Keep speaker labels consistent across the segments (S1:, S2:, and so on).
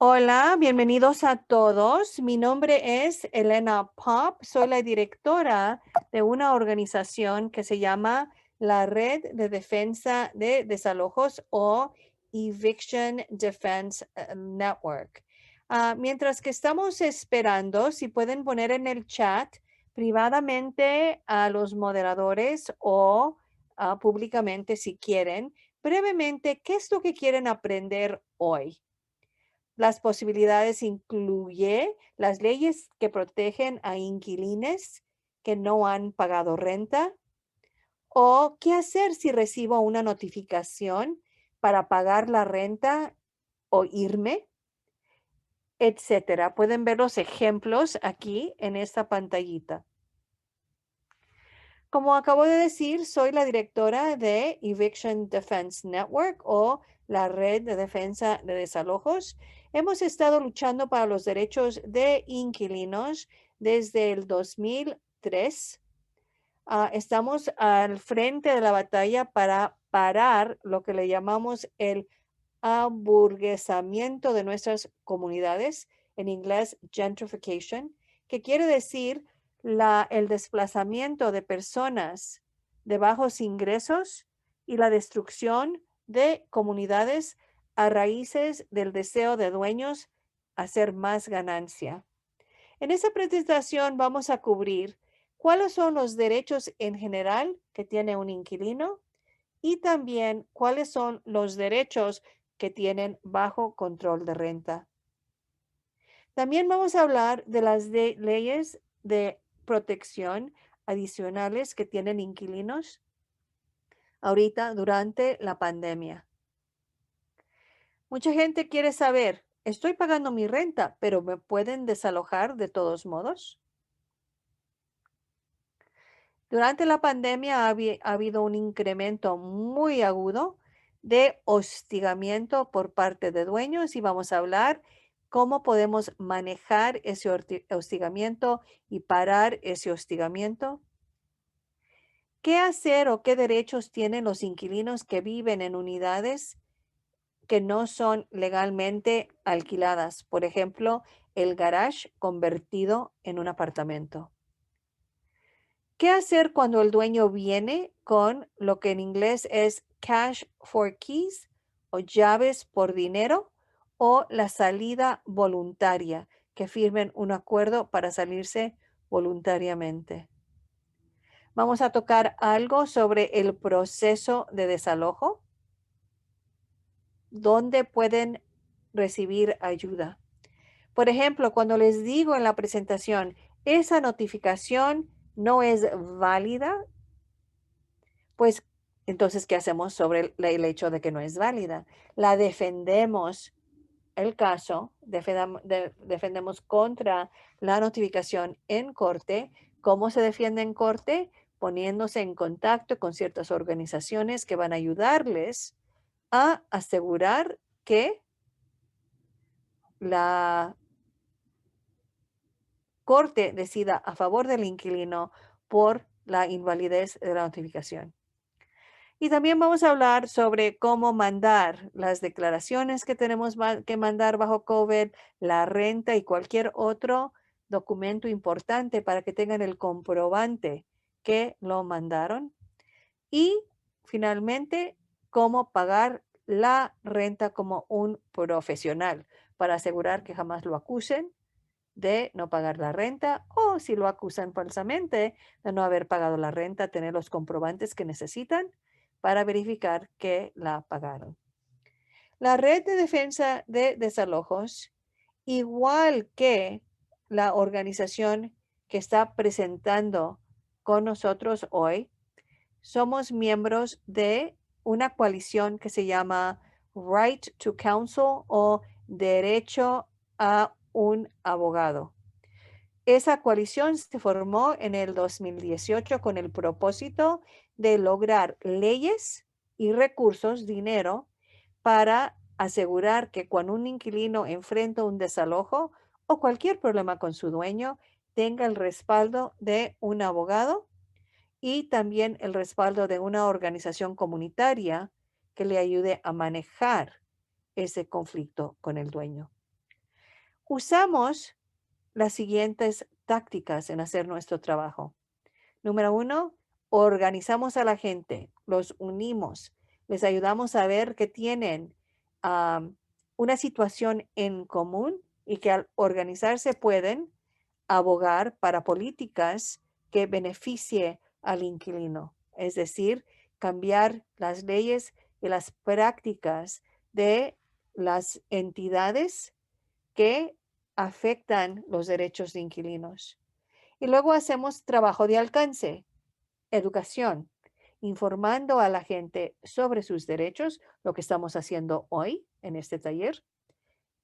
S1: Hola, bienvenidos a todos. Mi nombre es Elena Pop. Soy la directora de una organización que se llama la Red de Defensa de Desalojos o Eviction Defense Network. Mientras que estamos esperando, si pueden poner en el chat privadamente a los moderadores o públicamente si quieren, brevemente, ¿qué es lo que quieren aprender hoy? Las posibilidades incluye las leyes que protegen a inquilines que no han pagado renta o qué hacer si recibo una notificación para pagar la renta o irme, etcétera. Pueden ver los ejemplos aquí en esta pantallita. Como acabo de decir, soy la directora de Eviction Defense Network o la Red de Defensa de Desalojos. Hemos estado luchando para los derechos de inquilinos desde el 2003. Estamos al frente de la batalla para parar lo que le llamamos el aburguesamiento de nuestras comunidades, en inglés gentrification, que quiere decir el desplazamiento de personas de bajos ingresos y la destrucción de comunidades a raíces del deseo de dueños hacer más ganancia. En esta presentación vamos a cubrir cuáles son los derechos en general que tiene un inquilino y también cuáles son los derechos que tienen bajo control de renta. También vamos a hablar de las leyes de protección adicionales que tienen inquilinos ahorita durante la pandemia. Mucha gente quiere saber, estoy pagando mi renta, pero ¿me pueden desalojar de todos modos? Durante la pandemia ha habido un incremento muy agudo de hostigamiento por parte de dueños y vamos a hablar cómo podemos manejar ese hostigamiento y parar ese hostigamiento. ¿Qué hacer o qué derechos tienen los inquilinos que viven en unidades que no son legalmente alquiladas? Por ejemplo, el garage convertido en un apartamento. ¿Qué hacer cuando el dueño viene con lo que en inglés es cash for keys o llaves por dinero o la salida voluntaria, que firmen un acuerdo para salirse voluntariamente? Vamos a tocar algo sobre el proceso de desalojo, dónde pueden recibir ayuda. Por ejemplo, cuando les digo en la presentación, esa notificación no es válida, pues entonces, ¿qué hacemos sobre el hecho de que no es válida? La defendemos el caso, defendemos contra la notificación en corte. ¿Cómo se defiende en corte? Poniéndose en contacto con ciertas organizaciones que van a ayudarles a asegurar que la corte decida a favor del inquilino por la invalidez de la notificación. Y también vamos a hablar sobre cómo mandar las declaraciones que tenemos que mandar bajo COVID, la renta y cualquier otro documento importante para que tengan el comprobante que lo mandaron. Y finalmente, cómo pagar la renta como un profesional para asegurar que jamás lo acusen de no pagar la renta o si lo acusan falsamente de no haber pagado la renta, tener los comprobantes que necesitan para verificar que la pagaron. La red de defensa de desalojos, igual que la organización que está presentando con nosotros hoy, somos miembros de una coalición que se llama Right to Counsel o Derecho a un abogado. Esa coalición se formó en el 2018 con el propósito de lograr leyes y recursos, dinero, para asegurar que cuando un inquilino enfrenta un desalojo o cualquier problema con su dueño, tenga el respaldo de un abogado y también el respaldo de una organización comunitaria que le ayude a manejar ese conflicto con el dueño. Usamos las siguientes tácticas en hacer nuestro trabajo. Número uno, organizamos a la gente, los unimos, les ayudamos a ver que tienen am, una situación en común y que al organizarse pueden abogar para políticas que beneficie al inquilino, es decir, cambiar las leyes y las prácticas de las entidades que afectan los derechos de inquilinos. Y luego hacemos trabajo de alcance, educación, informando a la gente sobre sus derechos, lo que estamos haciendo hoy en este taller.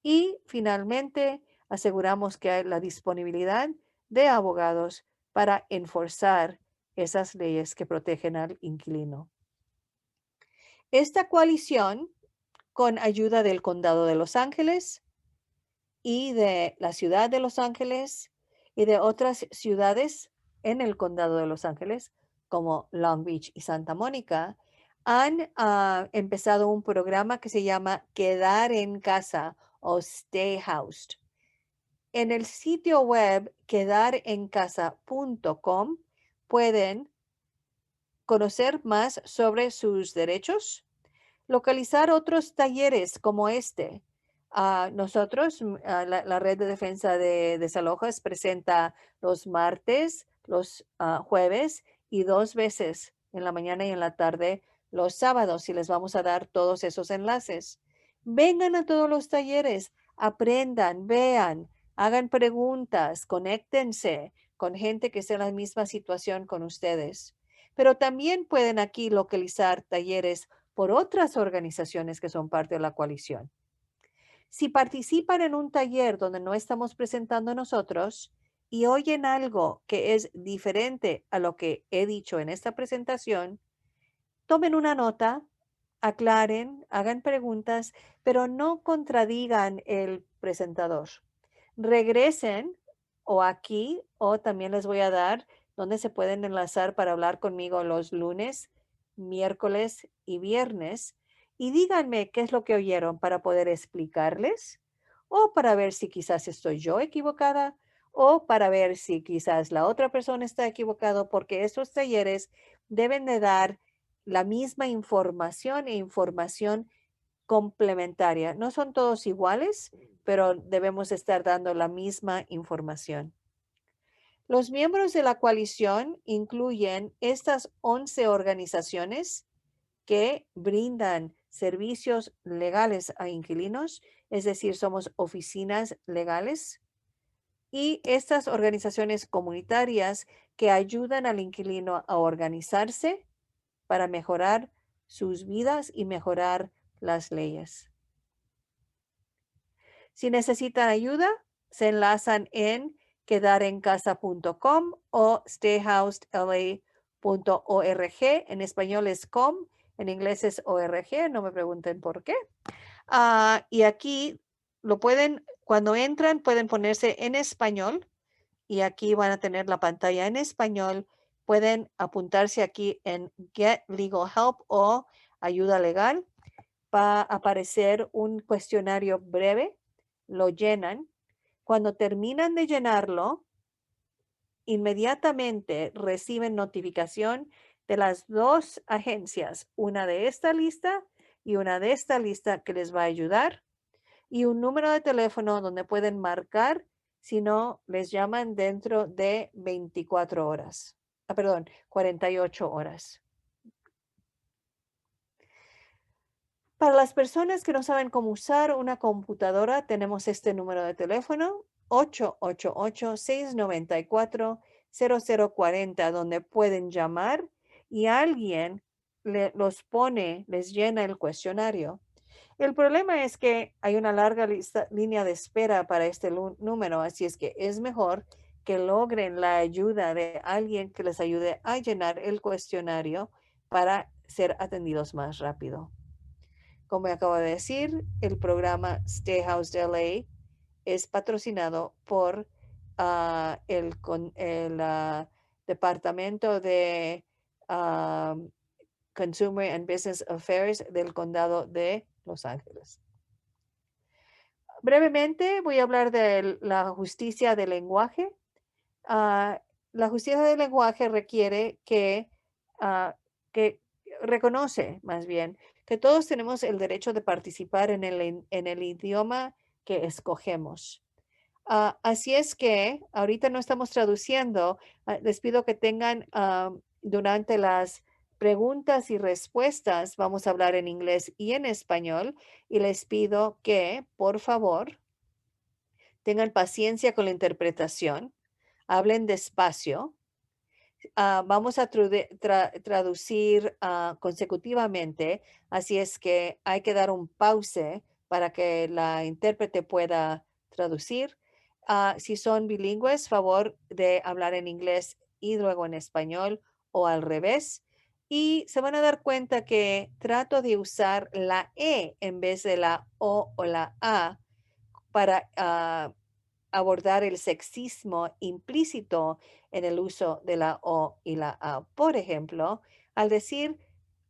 S1: Y finalmente, aseguramos que hay la disponibilidad de abogados para enforzar esas leyes que protegen al inquilino. Esta coalición, con ayuda del Condado de Los Ángeles y de la ciudad de Los Ángeles y de otras ciudades en el Condado de Los Ángeles, como Long Beach y Santa Mónica, han empezado un programa que se llama Quedar en Casa o Stay Housed. En el sitio web quedarencasa.com pueden conocer más sobre sus derechos, localizar otros talleres como este. Nosotros, la Red de Defensa de Desalojas, presenta los martes, los jueves y 2 veces en la mañana y en la tarde los sábados y les vamos a dar todos esos enlaces. Vengan a todos los talleres, aprendan, vean, hagan preguntas, conéctense con gente que esté en la misma situación con ustedes. Pero también pueden aquí localizar talleres por otras organizaciones que son parte de la coalición. Si participan en un taller donde no estamos presentando nosotros y oyen algo que es diferente a lo que he dicho en esta presentación, tomen una nota, aclaren, hagan preguntas, pero no contradigan el presentador. Regresen o aquí o también les voy a dar donde se pueden enlazar para hablar conmigo los lunes, miércoles y viernes y díganme qué es lo que oyeron para poder explicarles o para ver si quizás estoy yo equivocada o para ver si quizás la otra persona está equivocado porque estos talleres deben de dar la misma información e información complementaria. No son todos iguales, pero debemos estar dando la misma información. Los miembros de la coalición incluyen estas 11 organizaciones que brindan servicios legales a inquilinos, es decir, somos oficinas legales, y estas organizaciones comunitarias que ayudan al inquilino a organizarse para mejorar sus vidas y mejorar las leyes. Si necesitan ayuda, se enlazan en quedarencasa.com o stayhousedla.org. En español es com, en inglés es org, no me pregunten por qué. Y aquí lo pueden, cuando entran, pueden ponerse en español y aquí van a tener la pantalla en español. Pueden apuntarse aquí en Get Legal Help o ayuda legal. Va a aparecer un cuestionario breve, lo llenan. Cuando terminan de llenarlo, inmediatamente reciben notificación de las dos agencias, una de esta lista y una de esta lista que les va a ayudar y un número de teléfono donde pueden marcar si no les llaman dentro de 24 horas. Perdón, 48 horas. Para las personas que no saben cómo usar una computadora, tenemos este número de teléfono 888-694-0040, donde pueden llamar y alguien los pone, les llena el cuestionario. El problema es que hay una larga línea de espera para este número, así es que es mejor que logren la ayuda de alguien que les ayude a llenar el cuestionario para ser atendidos más rápido. Como acabo de decir, el programa Stay Housed LA es patrocinado por el Departamento de Consumer and Business Affairs del Condado de Los Ángeles. Brevemente voy a hablar de la justicia del lenguaje. Ah, la justicia del lenguaje requiere que reconoce más bien que todos tenemos el derecho de participar en el idioma que escogemos. Así es que ahorita no estamos traduciendo. Les pido que tengan durante las preguntas y respuestas, vamos a hablar en inglés y en español, y les pido que, por favor, tengan paciencia con la interpretación, hablen despacio. Vamos a traducir consecutivamente, así es que hay que dar un pause para que la intérprete pueda traducir. Si son bilingües, favor de hablar en inglés y luego en español o al revés. Y se van a dar cuenta que trato de usar la E en vez de la O la A para abordar el sexismo implícito en el uso de la O y la A. Por ejemplo, al decir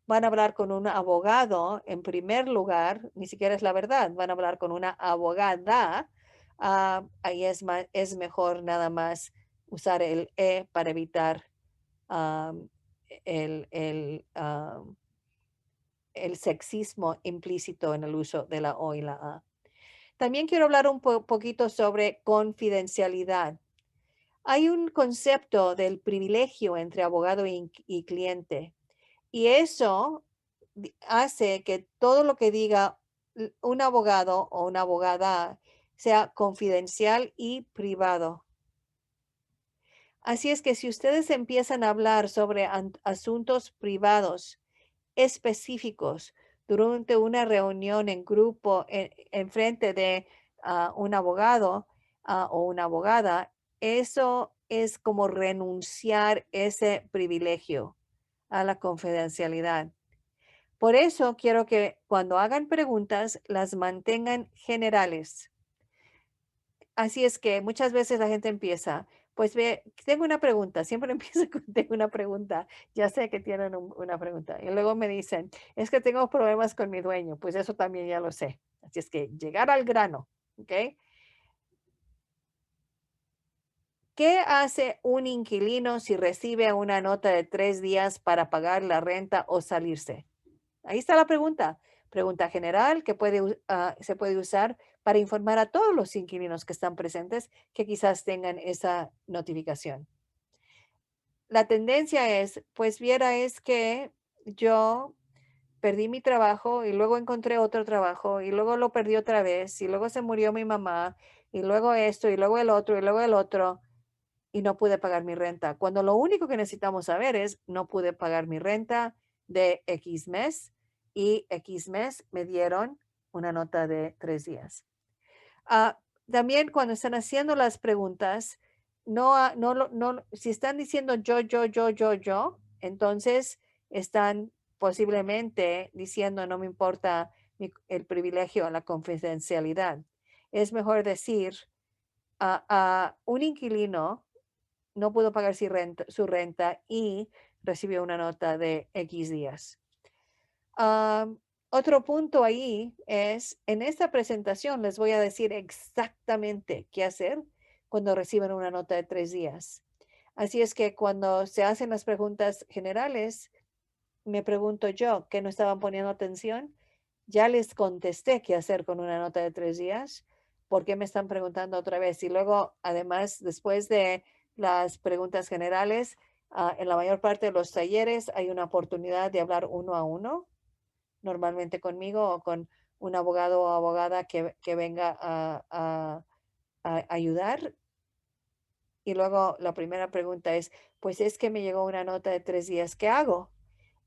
S1: van a hablar con un abogado, en primer lugar, ni siquiera es la verdad, van a hablar con una abogada, ahí es mejor nada más usar el E para evitar am, el sexismo implícito en el uso de la O y la A. También quiero hablar un poquito sobre confidencialidad. Hay un concepto del privilegio entre abogado y cliente, y eso hace que todo lo que diga un abogado o una abogada sea confidencial y privado. Así es que si ustedes empiezan a hablar sobre asuntos privados específicos durante una reunión en grupo en frente de un abogado o una abogada, eso es como renunciar ese privilegio a la confidencialidad. Por eso quiero que cuando hagan preguntas las mantengan generales. Así es que muchas veces la gente empieza, pues ve, tengo una pregunta, siempre empieza con tengo una pregunta, ya sé que tienen una pregunta. Y luego me dicen, es que tengo problemas con mi dueño, pues eso también ya lo sé. Así es que llegar al grano, ¿ok? ¿Qué hace un inquilino si recibe una nota de 3 días para pagar la renta o salirse? Ahí está la pregunta. Pregunta general que se puede usar para informar a todos los inquilinos que están presentes que quizás tengan esa notificación. La tendencia es, pues viera, es que yo perdí mi trabajo y luego encontré otro trabajo y luego lo perdí otra vez y luego se murió mi mamá y luego esto y luego el otro y luego el otro y no pude pagar mi renta. Cuando lo único que necesitamos saber es, no pude pagar mi renta de X mes y X mes me dieron una nota de 3 días. Ah, También cuando están haciendo las preguntas, si están diciendo yo, entonces están posiblemente diciendo no me importa el privilegio, la confidencialidad. Es mejor decir a un inquilino no pudo pagar su renta y recibió una nota de X días. Am, Otro punto ahí es, en esta presentación les voy a decir exactamente qué hacer cuando reciben una nota de 3 días. Así es que cuando se hacen las preguntas generales, me pregunto yo, ¿que no estaban poniendo atención? Ya les contesté qué hacer con una nota de 3 días. ¿Por qué me están preguntando otra vez? Y luego, además, después de las preguntas generales, en la mayor parte de los talleres hay una oportunidad de hablar uno a uno, normalmente conmigo o con un abogado o abogada que venga a ayudar. Y luego la primera pregunta es, pues es que me llegó una nota de 3 días, ¿qué hago?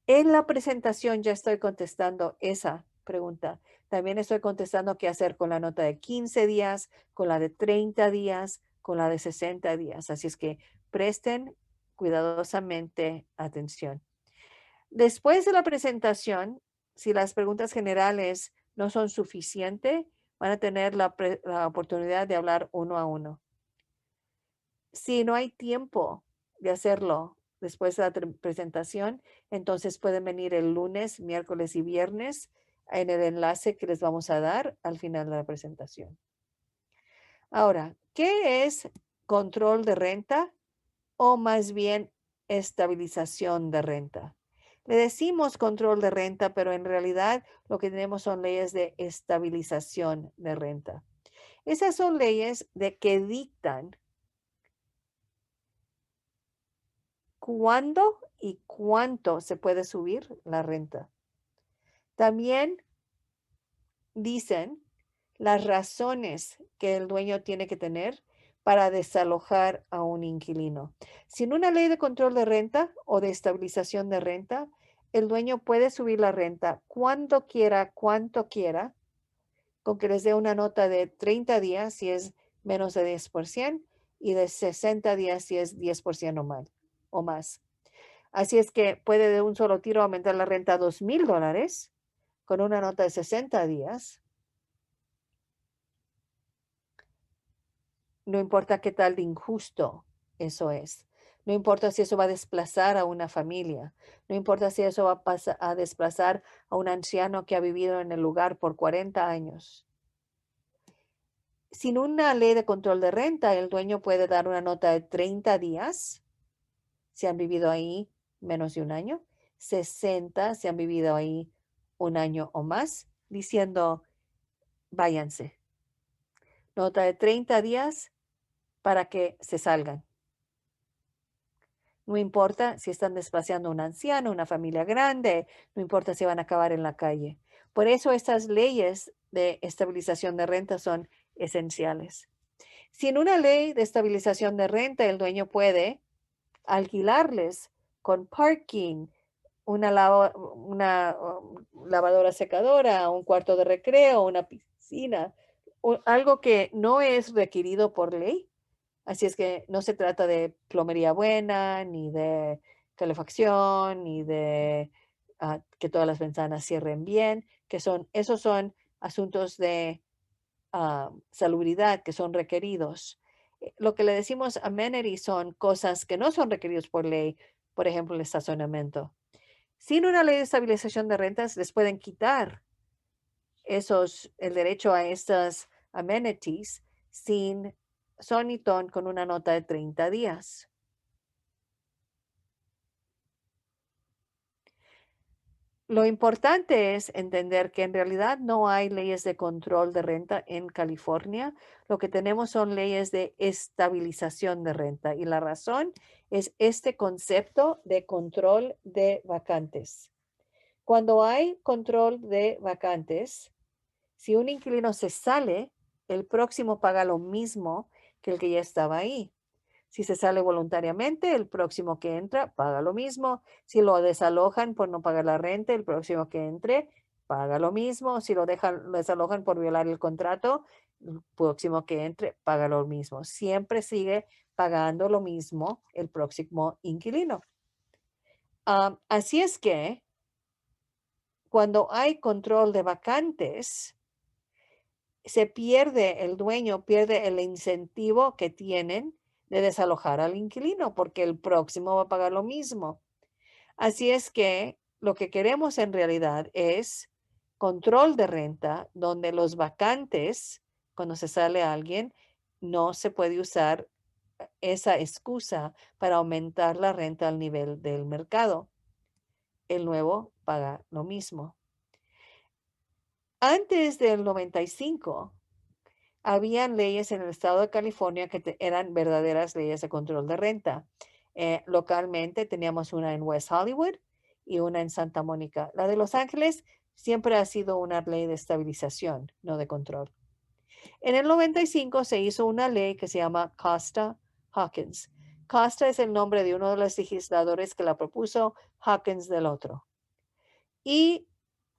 S1: En la presentación ya estoy contestando esa pregunta. También estoy contestando qué hacer con la nota de 15 días, con la de 30 días, con la de 60 días. Así es que presten cuidadosamente atención. Después de la presentación, si las preguntas generales no son suficientes, van a tener la oportunidad de hablar uno a uno. Si no hay tiempo de hacerlo después de la presentación, entonces pueden venir el lunes, miércoles y viernes en el enlace que les vamos a dar al final de la presentación. Ahora, ¿qué es control de renta o más bien estabilización de renta? Le decimos control de renta, pero en realidad lo que tenemos son leyes de estabilización de renta. Esas son leyes de que dictan cuándo y cuánto se puede subir la renta. También dicen las razones que el dueño tiene que tener para desalojar a un inquilino. Sin una ley de control de renta o de estabilización de renta, el dueño puede subir la renta cuando quiera, cuanto quiera, con que les dé una nota de 30 días si es menos de 10% y de 60 días si es 10% o más. Así es que puede de un solo tiro aumentar la renta a $2,000 con una nota de 60 días. No importa qué tal de injusto eso es. No importa si eso va a desplazar a una familia. No importa si eso va a desplazar a un anciano que ha vivido en el lugar por 40 años. Sin una ley de control de renta, el dueño puede dar una nota de 30 días si han vivido ahí menos de un año, 60 si han vivido ahí un año o más, diciendo, váyanse. Nota de 30 días para que se salgan. No importa si están desplazando a un anciano, una familia grande, no importa si van a acabar en la calle. Por eso estas leyes de estabilización de renta son esenciales. Sin una ley de estabilización de renta, el dueño puede alquilarles con parking, una lavadora secadora, un cuarto de recreo, una piscina, algo que no es requerido por ley. Así es que no se trata de plomería buena, ni de calefacción, ni de que todas las ventanas cierren bien, esos son asuntos de salubridad que son requeridos. Lo que le decimos amenities son cosas que no son requeridos por ley, por ejemplo, el estacionamiento. Sin una ley de estabilización de rentas, les pueden quitar el derecho a estas amenities sin son y ton con una nota de 30 días. Lo importante es entender que en realidad no hay leyes de control de renta en California. Lo que tenemos son leyes de estabilización de renta y la razón es este concepto de control de vacantes. Cuando hay control de vacantes, si un inquilino se sale, el próximo paga lo mismo que el que ya estaba ahí. Si se sale voluntariamente, el próximo que entra paga lo mismo. Si lo desalojan por no pagar la renta, el próximo que entre paga lo mismo. Si lo desalojan por violar el contrato, el próximo que entre paga lo mismo. Siempre sigue pagando lo mismo el próximo inquilino. Así es que cuando hay control de vacantes, el dueño pierde el incentivo que tienen de desalojar al inquilino porque el próximo va a pagar lo mismo. Así es que lo que queremos en realidad es control de renta donde los vacantes, cuando se sale alguien, no se puede usar esa excusa para aumentar la renta al nivel del mercado. El nuevo paga lo mismo. Antes del 95, habían leyes en el estado de California que eran verdaderas leyes de control de renta. Localmente teníamos una en West Hollywood y una en Santa Mónica. La de Los Ángeles siempre ha sido una ley de estabilización, no de control. En el 95 se hizo una ley que se llama Costa-Hawkins. Costa es el nombre de uno de los legisladores que la propuso, Hawkins del otro. Y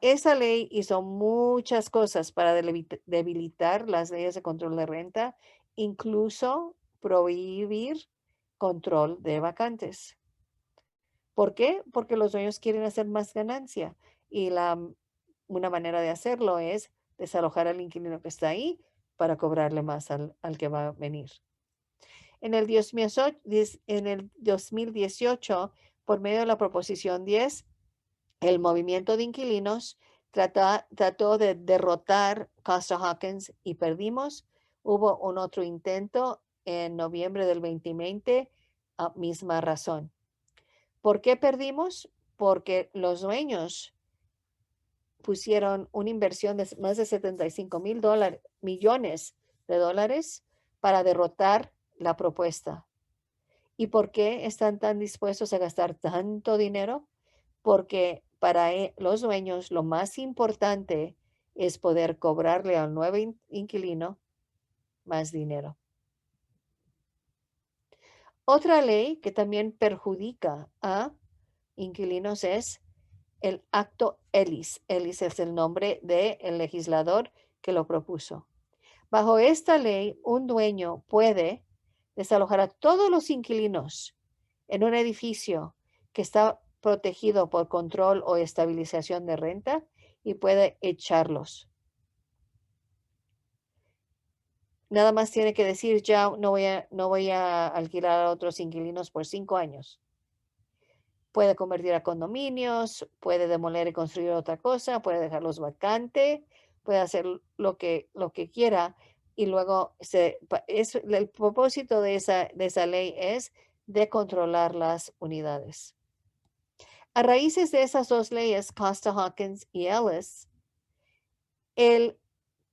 S1: esa ley hizo muchas cosas para debilitar las leyes de control de renta, incluso prohibir control de vacantes. ¿Por qué? Porque los dueños quieren hacer más ganancia y una manera de hacerlo es desalojar al inquilino que está ahí para cobrarle más al que va a venir. En el 2018, por medio de la Proposición 10, el movimiento de inquilinos trató de derrotar Costa Hawkins y perdimos Hubo un otro intento en noviembre del 2020, misma razón. ¿Por qué perdimos? Porque los dueños pusieron una inversión de más de 75 millones de dólares para derrotar la propuesta. ¿Y por qué están tan dispuestos a gastar tanto dinero? Porque para los dueños lo más importante es poder cobrarle al nuevo inquilino más dinero. Otra ley que también perjudica a inquilinos es el Acto Ellis. Ellis es el nombre del legislador que lo propuso. Bajo esta ley, un dueño puede desalojar a todos los inquilinos en un edificio que está protegido por control o estabilización de renta y puede echarlos. Nada más tiene que decir, ya no voy a alquilar a otros inquilinos por 5 años. Puede convertir a condominios, puede demoler y construir otra cosa, puede dejarlos vacante, puede hacer lo que quiera. Y luego el propósito de esa ley es de controlar las unidades. A raíces de esas dos leyes, Costa-Hawkins y Ellis, el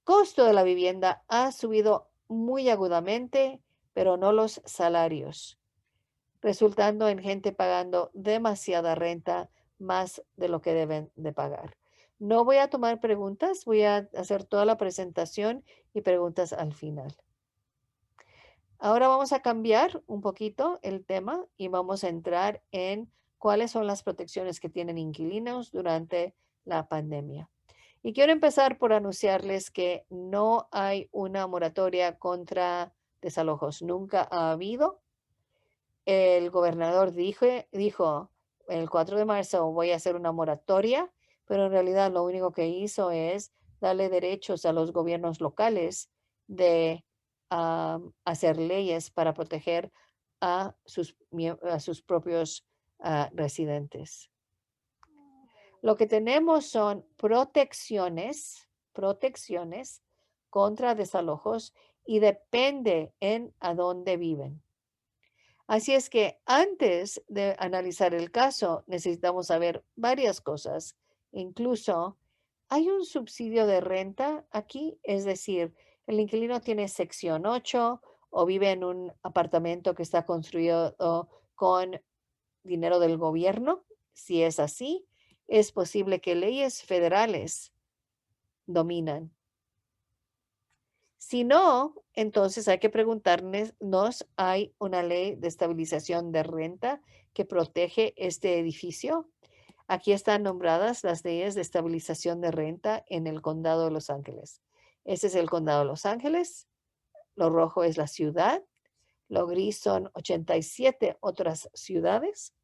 S1: costo de la vivienda ha subido muy agudamente, pero no los salarios, resultando en gente pagando demasiada renta, más de lo que deben de pagar. No voy a tomar preguntas, voy a hacer toda la presentación y preguntas al final. Ahora vamos a cambiar un poquito el tema y vamos a entrar en cuáles son las protecciones que tienen inquilinos durante la pandemia. Y quiero empezar por anunciarles que no hay una moratoria contra desalojos. Nunca ha habido. El gobernador dijo el 4 de marzo voy a hacer una moratoria, pero en realidad lo único que hizo es darle derechos a los gobiernos locales de hacer leyes para proteger a sus propios residentes. Lo que tenemos son protecciones contra desalojos y depende en a dónde viven. Así es que antes de analizar el caso, necesitamos saber varias cosas. Incluso, ¿hay un subsidio de renta aquí? Es decir, el inquilino tiene sección 8 o vive en un apartamento que está construido con dinero del gobierno. Si es así, es posible que leyes federales dominan. Si no, entonces hay que preguntarnos, ¿hay una ley de estabilización de renta que protege este edificio? Aquí están nombradas las leyes de estabilización de renta en el condado de Los Ángeles. Este es el condado de Los Ángeles, lo rojo es la ciudad, lo gris son 87 otras ciudades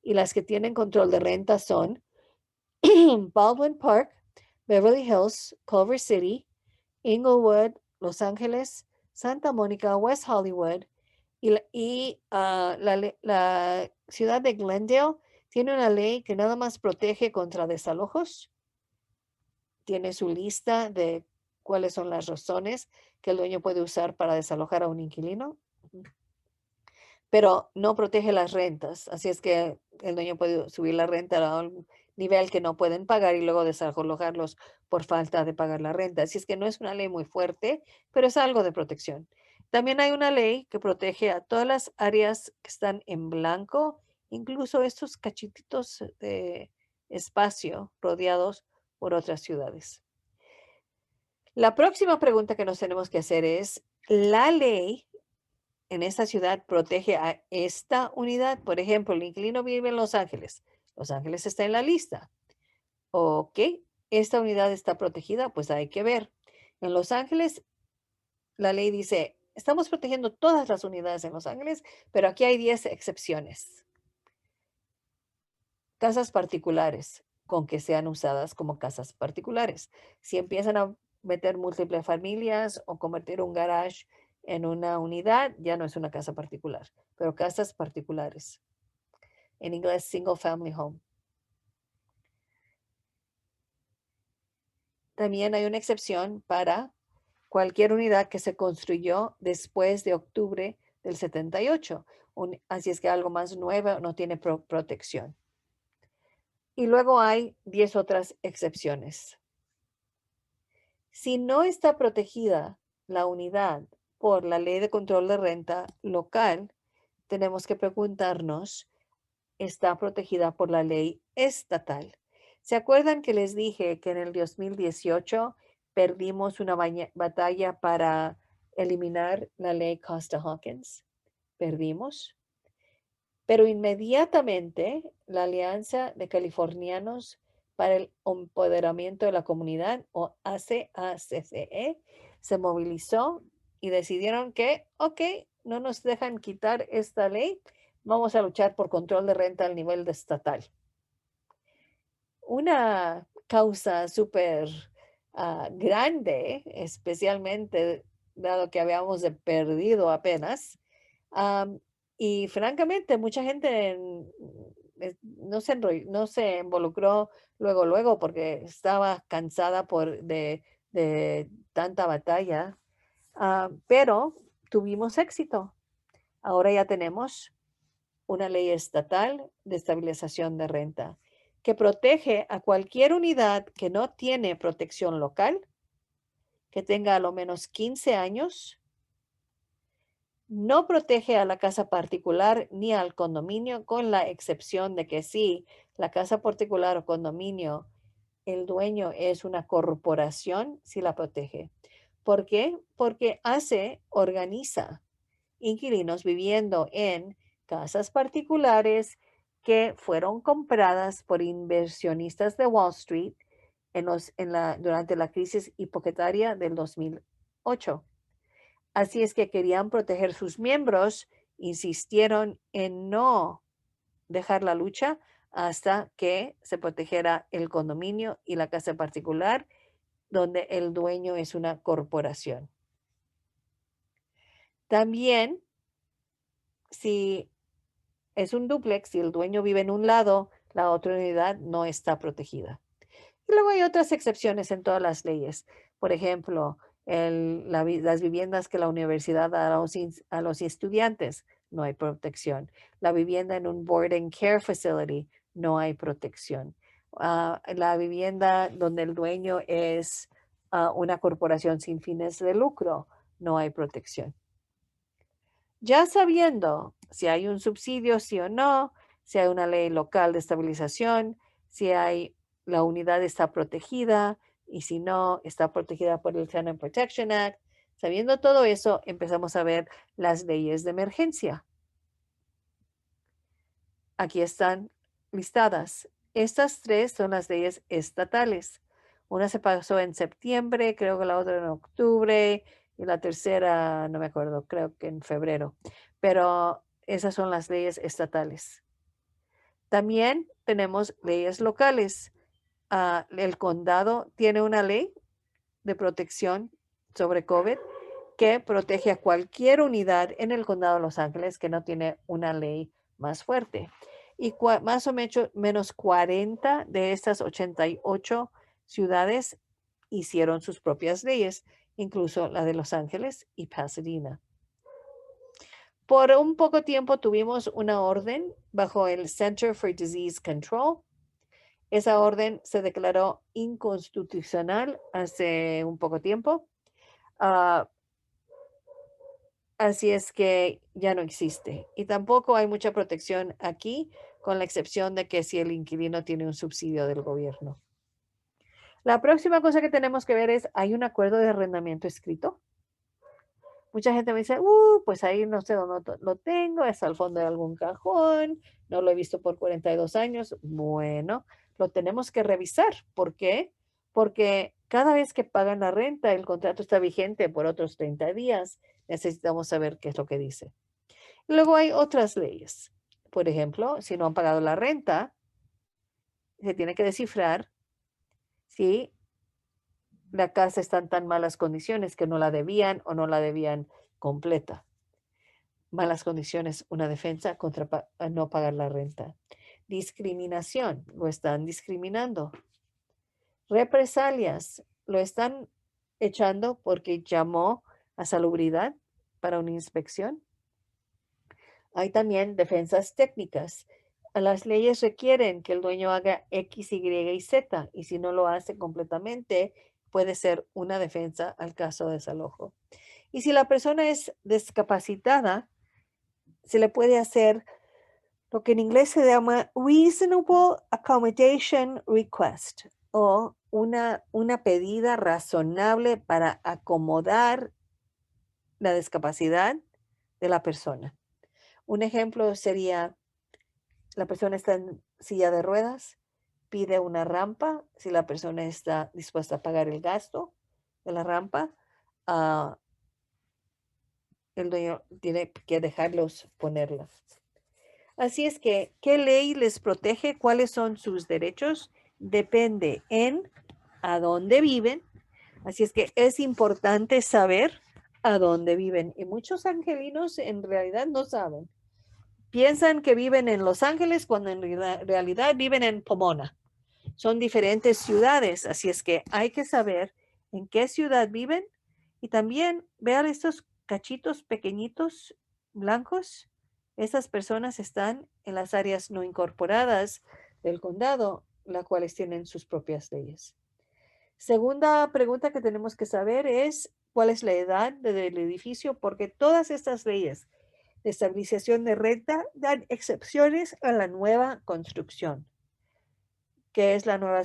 S1: y las que tienen control de renta son Baldwin Park, Beverly Hills, Culver City, Inglewood, Los Ángeles, Santa Mónica, West Hollywood y la ciudad de Glendale tiene una ley que nada más protege contra desalojos. Tiene su lista de cuáles son las razones que el dueño puede usar para desalojar a un inquilino, pero no protege las rentas. Así es que el dueño puede subir la renta a un nivel que no pueden pagar y luego desalojarlos por falta de pagar la renta. Así es que no es una ley muy fuerte, pero es algo de protección. También hay una ley que protege a todas las áreas que están en blanco, incluso estos cachititos de espacio rodeados por otras ciudades. La próxima pregunta que nos tenemos que hacer es, ¿la ley en esta ciudad protege a esta unidad? Por ejemplo, el inquilino vive en Los Ángeles. Los Ángeles está en la lista. Ok, esta unidad está protegida, pues hay que ver. En Los Ángeles, la ley dice, estamos protegiendo todas las unidades en Los Ángeles, pero aquí hay 10 excepciones. Casas particulares, con que sean usadas como casas particulares. Si empiezan a meter múltiples familias o convertir un garage en una unidad, ya no es una casa particular, pero casas particulares. En inglés, single family home. También hay una excepción para cualquier unidad que se construyó después de octubre del 78. Así es que algo más nuevo no tiene protección. Y luego hay 10 otras excepciones. Si no está protegida la unidad por la ley de control de renta local, tenemos que preguntarnos, ¿está protegida por la ley estatal? ¿Se acuerdan que les dije que en el 2018 perdimos una batalla para eliminar la ley Costa-Hawkins? Perdimos. Pero inmediatamente la Alianza de Californianos para el Empoderamiento de la Comunidad, o ACACCE, se movilizó y decidieron que, ok, no nos dejan quitar esta ley, vamos a luchar por control de renta al nivel estatal. Una causa súper grande, especialmente dado que habíamos perdido apenas. Y francamente, mucha gente no se involucró luego, porque estaba cansada de tanta batalla. Pero tuvimos éxito. Ahora ya tenemos una ley estatal de estabilización de renta que protege a cualquier unidad que no tiene protección local, que tenga a lo menos 15 años. No protege a la casa particular ni al condominio, con la excepción de que si la casa particular o condominio, el dueño es una corporación, sí la protege. ¿Por qué? Porque organiza inquilinos viviendo en casas particulares que fueron compradas por inversionistas de Wall Street durante la crisis hipotecaria del 2008. Así es que querían proteger sus miembros, insistieron en no dejar la lucha hasta que se protegiera el condominio y la casa particular, donde el dueño es una corporación. También, si es un dúplex, si el dueño vive en un lado, la otra unidad no está protegida. Y luego hay otras excepciones en todas las leyes. Por ejemplo, las viviendas que la universidad da a los estudiantes, no hay protección. La vivienda en un boarding care facility, no hay protección. La vivienda donde el dueño es una corporación sin fines de lucro, no hay protección. Ya sabiendo si hay un subsidio, sí o no, si hay una ley local de estabilización, si la unidad está protegida y si no está protegida por el Tenant Protection Act. Sabiendo todo eso, empezamos a ver las leyes de emergencia. Aquí están listadas. Estas tres son las leyes estatales. Una se pasó en septiembre, creo que la otra en octubre y la tercera, no me acuerdo, creo que en febrero. Pero esas son las leyes estatales. También tenemos leyes locales. El condado tiene una ley de protección sobre COVID que protege a cualquier unidad en el condado de Los Ángeles que no tiene una ley más fuerte. Y más o menos 40 de estas 88 ciudades hicieron sus propias leyes, incluso la de Los Ángeles y Pasadena. Por un poco tiempo tuvimos una orden bajo el Center for Disease Control. Esa orden se declaró inconstitucional hace un poco tiempo. Así es que ya no existe. Y tampoco hay mucha protección aquí, con la excepción de que si el inquilino tiene un subsidio del gobierno. La próxima cosa que tenemos que ver es, ¿hay un acuerdo de arrendamiento escrito? Mucha gente me dice, pues ahí no sé dónde lo tengo, es al fondo de algún cajón, no lo he visto por 42 años. Bueno, lo tenemos que revisar. ¿Por qué? Porque cada vez que pagan la renta, el contrato está vigente por otros 30 días. Necesitamos saber qué es lo que dice. Luego hay otras leyes. Por ejemplo, si no han pagado la renta, se tiene que descifrar si la casa está en tan malas condiciones que no la debían o no la debían completa. Malas condiciones, una defensa contra no pagar la renta. Discriminación, lo están discriminando. Represalias, lo están echando porque llamó a salubridad para una inspección. Hay también defensas técnicas. Las leyes requieren que el dueño haga X, Y y Z, y si no lo hace completamente, puede ser una defensa al caso de desalojo. Y si la persona es discapacitada, se le puede hacer lo que en inglés se llama Reasonable Accommodation Request o una pedida razonable para acomodar la discapacidad de la persona. Un ejemplo sería, la persona está en silla de ruedas, pide una rampa, si la persona está dispuesta a pagar el gasto de la rampa, ah, el dueño tiene que dejarlos ponerla. Así es que, ¿qué ley les protege? ¿Cuáles son sus derechos? Depende en a dónde viven. Así es que es importante saber a dónde viven. Y muchos angelinos en realidad no saben. Piensan que viven en Los Ángeles cuando en realidad viven en Pomona. Son diferentes ciudades, así es que hay que saber en qué ciudad viven y también vean estos cachitos pequeñitos blancos. Esas personas están en las áreas no incorporadas del condado, las cuales tienen sus propias leyes. Segunda pregunta que tenemos que saber es cuál es la edad del edificio, porque todas estas leyes de estabilización de renta dan excepciones a la nueva construcción. ¿Qué es la nueva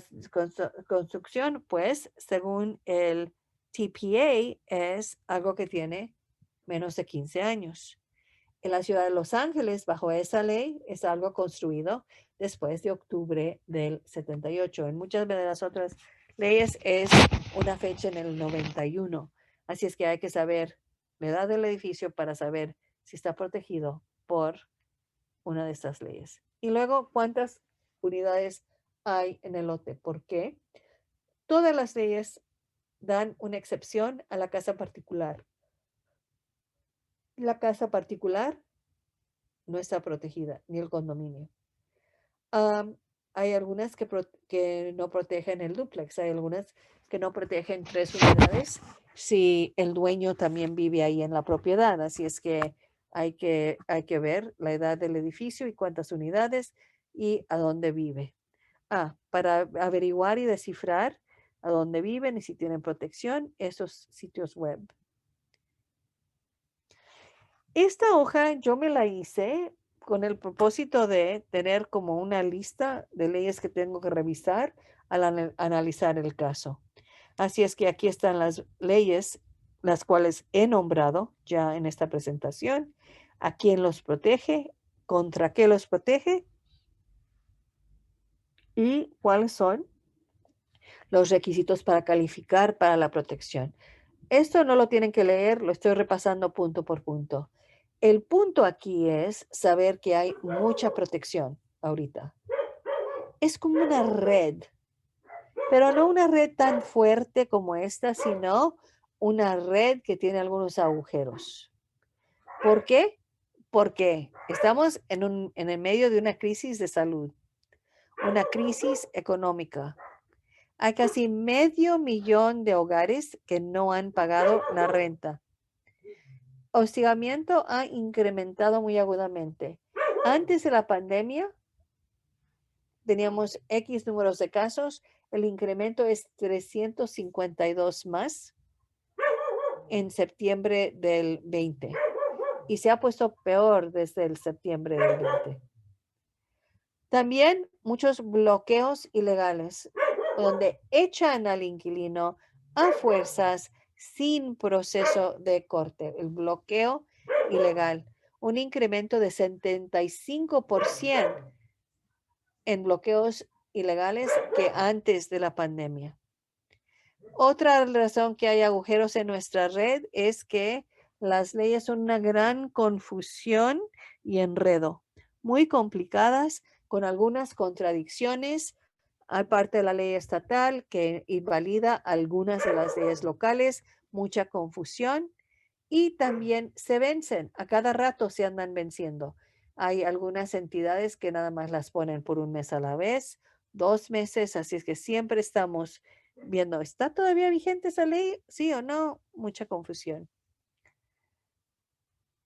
S1: construcción? Pues según el TPA es algo que tiene menos de 15 años. En la ciudad de Los Ángeles, bajo esa ley, es algo construido después de octubre del 78. En muchas de las otras leyes es una fecha en el 91. Así es que hay que saber la edad del edificio para saber si está protegido por una de estas leyes. Y luego, ¿cuántas unidades hay en el lote? ¿Por qué? Todas las leyes dan una excepción a la casa particular. La casa particular no está protegida, ni el condominio. Am, hay algunas que no protegen el dúplex, hay algunas que no protegen 3 unidades si el dueño también vive ahí en la propiedad. Así es que hay que ver la edad del edificio y cuántas unidades y a dónde vive. Para averiguar y descifrar a dónde viven y si tienen protección, esos sitios web. Esta hoja yo me la hice con el propósito de tener como una lista de leyes que tengo que revisar al analizar el caso. Así es que aquí están las leyes, las cuales he nombrado ya en esta presentación, a quién los protege, contra qué los protege y cuáles son los requisitos para calificar para la protección. Esto no lo tienen que leer, lo estoy repasando punto por punto. El punto aquí es saber que hay mucha protección ahorita. Es como una red, pero no una red tan fuerte como esta, sino una red que tiene algunos agujeros. ¿Por qué? Porque estamos en el medio de una crisis de salud, una crisis económica. Hay casi 500,000 de hogares que no han pagado la renta. Hostigamiento ha incrementado muy agudamente. Antes de la pandemia teníamos X números de casos, el incremento es 352 más en septiembre del 20 y se ha puesto peor desde el septiembre del 20. También muchos bloqueos ilegales, donde echan al inquilino a fuerzas sin proceso de corte. El bloqueo ilegal, un incremento de 75% en bloqueos ilegales que antes de la pandemia. Otra razón que hay agujeros en nuestra red es que las leyes son una gran confusión y enredo, muy complicadas, con algunas contradicciones, aparte de la ley estatal que invalida algunas de las leyes locales, mucha confusión y también se vencen, a cada rato se andan venciendo. Hay algunas entidades que nada más las ponen por un mes a la vez, 2 meses, así es que siempre estamos viendo, ¿está todavía vigente esa ley? ¿Sí o no? Mucha confusión.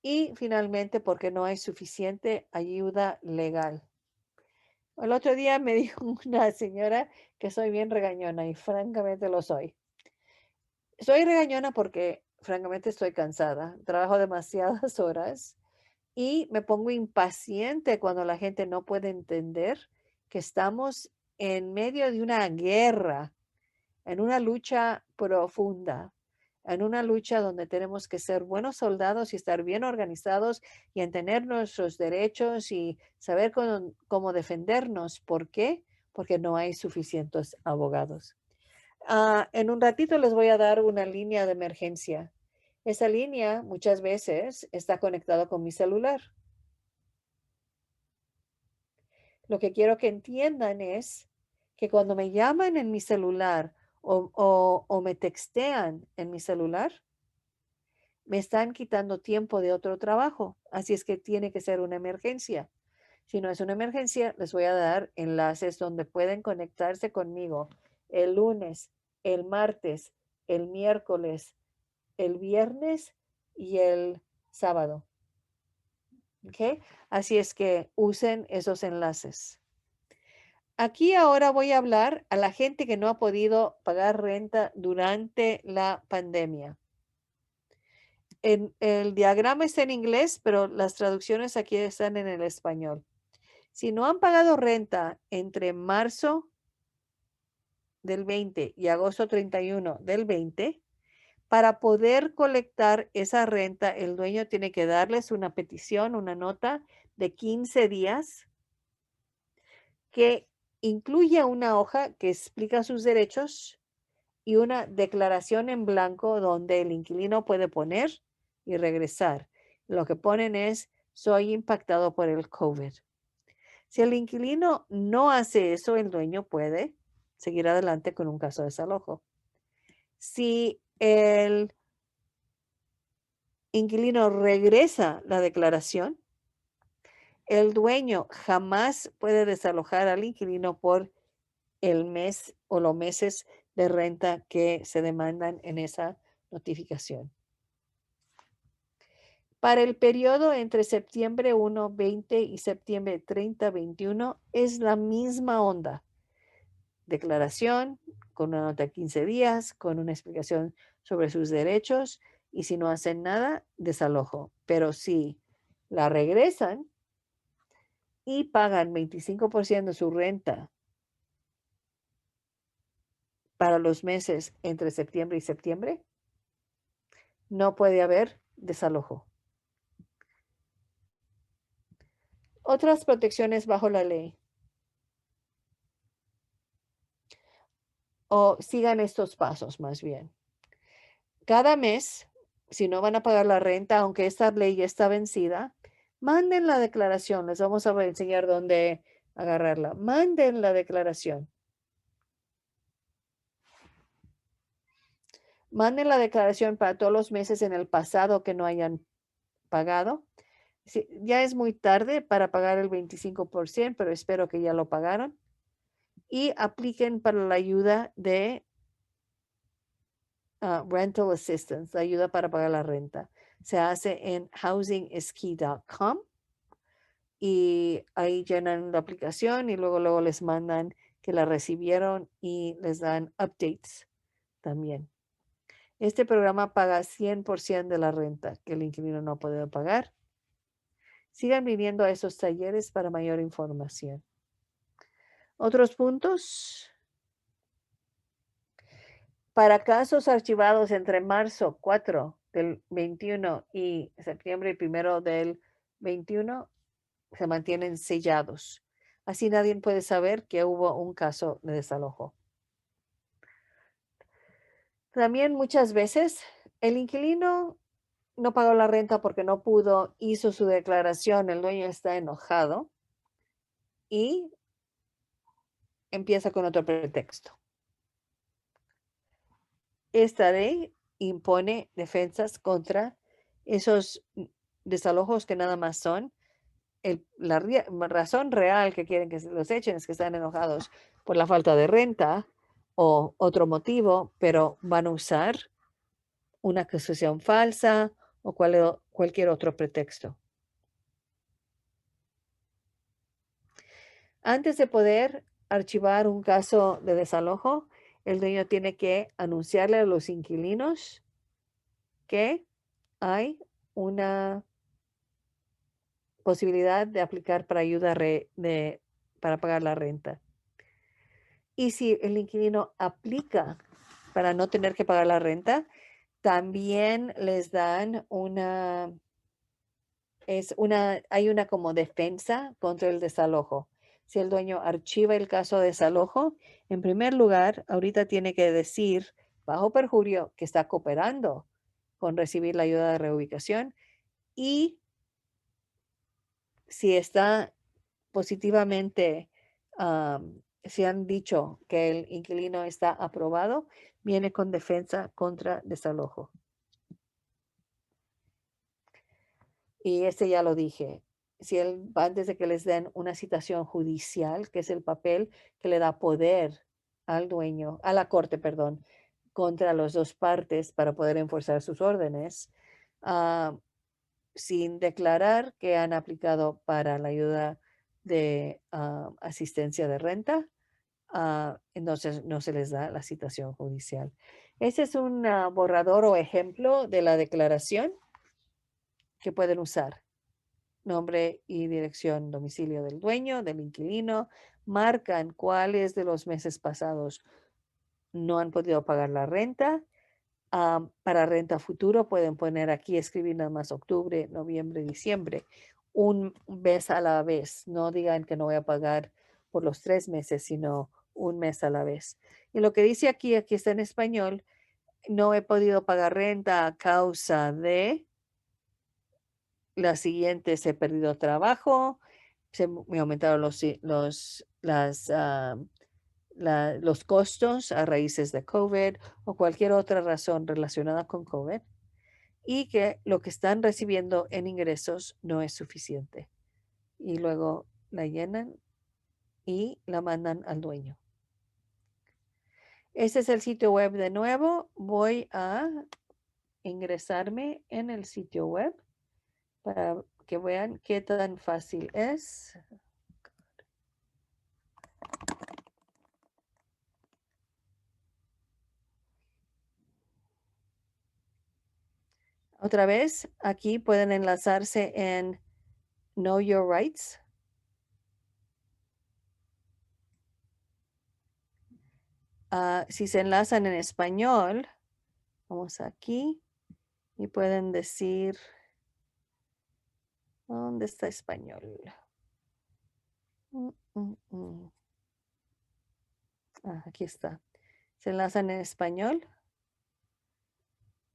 S1: Y finalmente, porque no hay suficiente ayuda legal. El otro día me dijo una señora que soy bien regañona y francamente lo soy. Soy regañona porque francamente estoy cansada, trabajo demasiadas horas y me pongo impaciente cuando la gente no puede entender que estamos en medio de una guerra, en una lucha profunda, en una lucha donde tenemos que ser buenos soldados y estar bien organizados y entender nuestros derechos y saber cómo defendernos. ¿Por qué? Porque no hay suficientes abogados. En un ratito les voy a dar una línea de emergencia. Esa línea muchas veces está conectada con mi celular. Lo que quiero que entiendan es que cuando me llaman en mi celular o me textean en mi celular, me están quitando tiempo de otro trabajo. Así es que tiene que ser una emergencia. Si no es una emergencia, les voy a dar enlaces donde pueden conectarse conmigo el lunes, el martes, el miércoles, el viernes y el sábado. ¿Ok? Así es que usen esos enlaces. Aquí ahora voy a hablar a la gente que no ha podido pagar renta durante la pandemia. El diagrama está en inglés, pero las traducciones aquí están en el español. Si no han pagado renta entre marzo del 20 y agosto 31 del 20, para poder colectar esa renta, el dueño tiene que darles una petición, una nota de 15 días que incluye una hoja que explica sus derechos y una declaración en blanco donde el inquilino puede poner y regresar. Lo que ponen es, soy impactado por el COVID. Si el inquilino no hace eso, el dueño puede seguir adelante con un caso de desalojo. Si el inquilino regresa la declaración, el dueño jamás puede desalojar al inquilino por el mes o los meses de renta que se demandan en esa notificación. Para el periodo entre septiembre 1, 20 y septiembre 30, 21 es la misma onda. Declaración con una nota de 15 días, con una explicación sobre sus derechos y si no hacen nada, desalojo. Pero si la regresan y pagan 25% de su renta para los meses entre septiembre y septiembre, no puede haber desalojo. Otras protecciones bajo la ley. O sigan estos pasos más bien. Cada mes, si no van a pagar la renta, aunque esta ley ya está vencida, manden la declaración. Les vamos a enseñar dónde agarrarla. Manden la declaración. Manden la declaración para todos los meses en el pasado que no hayan pagado. Sí, ya es muy tarde para pagar el 25%, pero espero que ya lo pagaron. Y apliquen para la ayuda de rental assistance, la ayuda para pagar la renta. Se hace en housingisKey.com y ahí llenan la aplicación y luego les mandan que la recibieron y les dan updates también. Este programa paga 100% de la renta que el inquilino no puede pagar. Sigan viniendo a esos talleres para mayor información. Otros puntos. Para casos archivados entre marzo 4 del 21 y septiembre 1 del 21, se mantienen sellados. Así nadie puede saber que hubo un caso de desalojo. También muchas veces el inquilino no pagó la renta porque no pudo, hizo su declaración, el dueño está enojado y empieza con otro pretexto. Esta ley impone defensas contra esos desalojos que nada más son la razón real que quieren que se los echen es que están enojados por la falta de renta o otro motivo, pero van a usar una acusación falsa o cualquier otro pretexto. Antes de poder archivar un caso de desalojo, el dueño tiene que anunciarle a los inquilinos que hay una posibilidad de aplicar para ayuda para pagar la renta. Y si el inquilino aplica para no tener que pagar la renta, también les dan hay una como defensa contra el desalojo. Si el dueño archiva el caso de desalojo, en primer lugar, ahorita tiene que decir bajo perjurio que está cooperando con recibir la ayuda de reubicación y si está positivamente, si han dicho que el inquilino está aprobado, viene con defensa contra desalojo. Y este ya lo dije. Si antes de que les den una citación judicial, que es el papel que le da poder al dueño, a la corte, perdón, contra las dos partes para poder enforzar sus órdenes, ah, sin declarar que han aplicado para la ayuda de asistencia de renta, entonces no se les da la citación judicial. Ese es un borrador o ejemplo de la declaración que pueden usar. Nombre y dirección, domicilio del dueño, del inquilino, marcan cuáles de los meses pasados no han podido pagar la renta. Para renta futuro pueden poner aquí, escribir nada más octubre, noviembre, diciembre, un mes a la vez. No digan que no voy a pagar por los 3 meses, sino un mes a la vez. Y lo que dice aquí está en español, no he podido pagar renta a causa de las siguientes: he perdido trabajo, me aumentaron los costos a raíces de COVID o cualquier otra razón relacionada con COVID y que lo que están recibiendo en ingresos no es suficiente. Y luego la llenan y la mandan al dueño. Este es el sitio web de nuevo. Voy a ingresarme en el sitio web para que vean qué tan fácil es. Otra vez, aquí pueden enlazarse en Know Your Rights. Si se enlazan en español, vamos aquí y pueden decir, ¿dónde está español? Mm, mm, mm. Aquí está. Se enlazan en español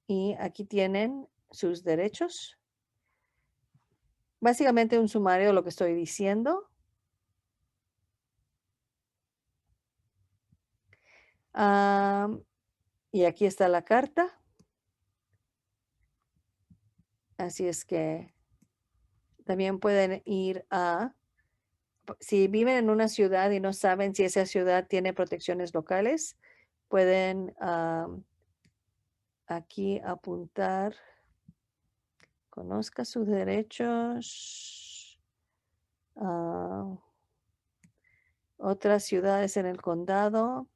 S1: y aquí tienen sus derechos. Básicamente un sumario de lo que estoy diciendo. Y aquí está la carta. Así es que también pueden ir si viven en una ciudad y no saben si esa ciudad tiene protecciones locales, pueden aquí apuntar, conozca sus derechos, otras ciudades en el condado,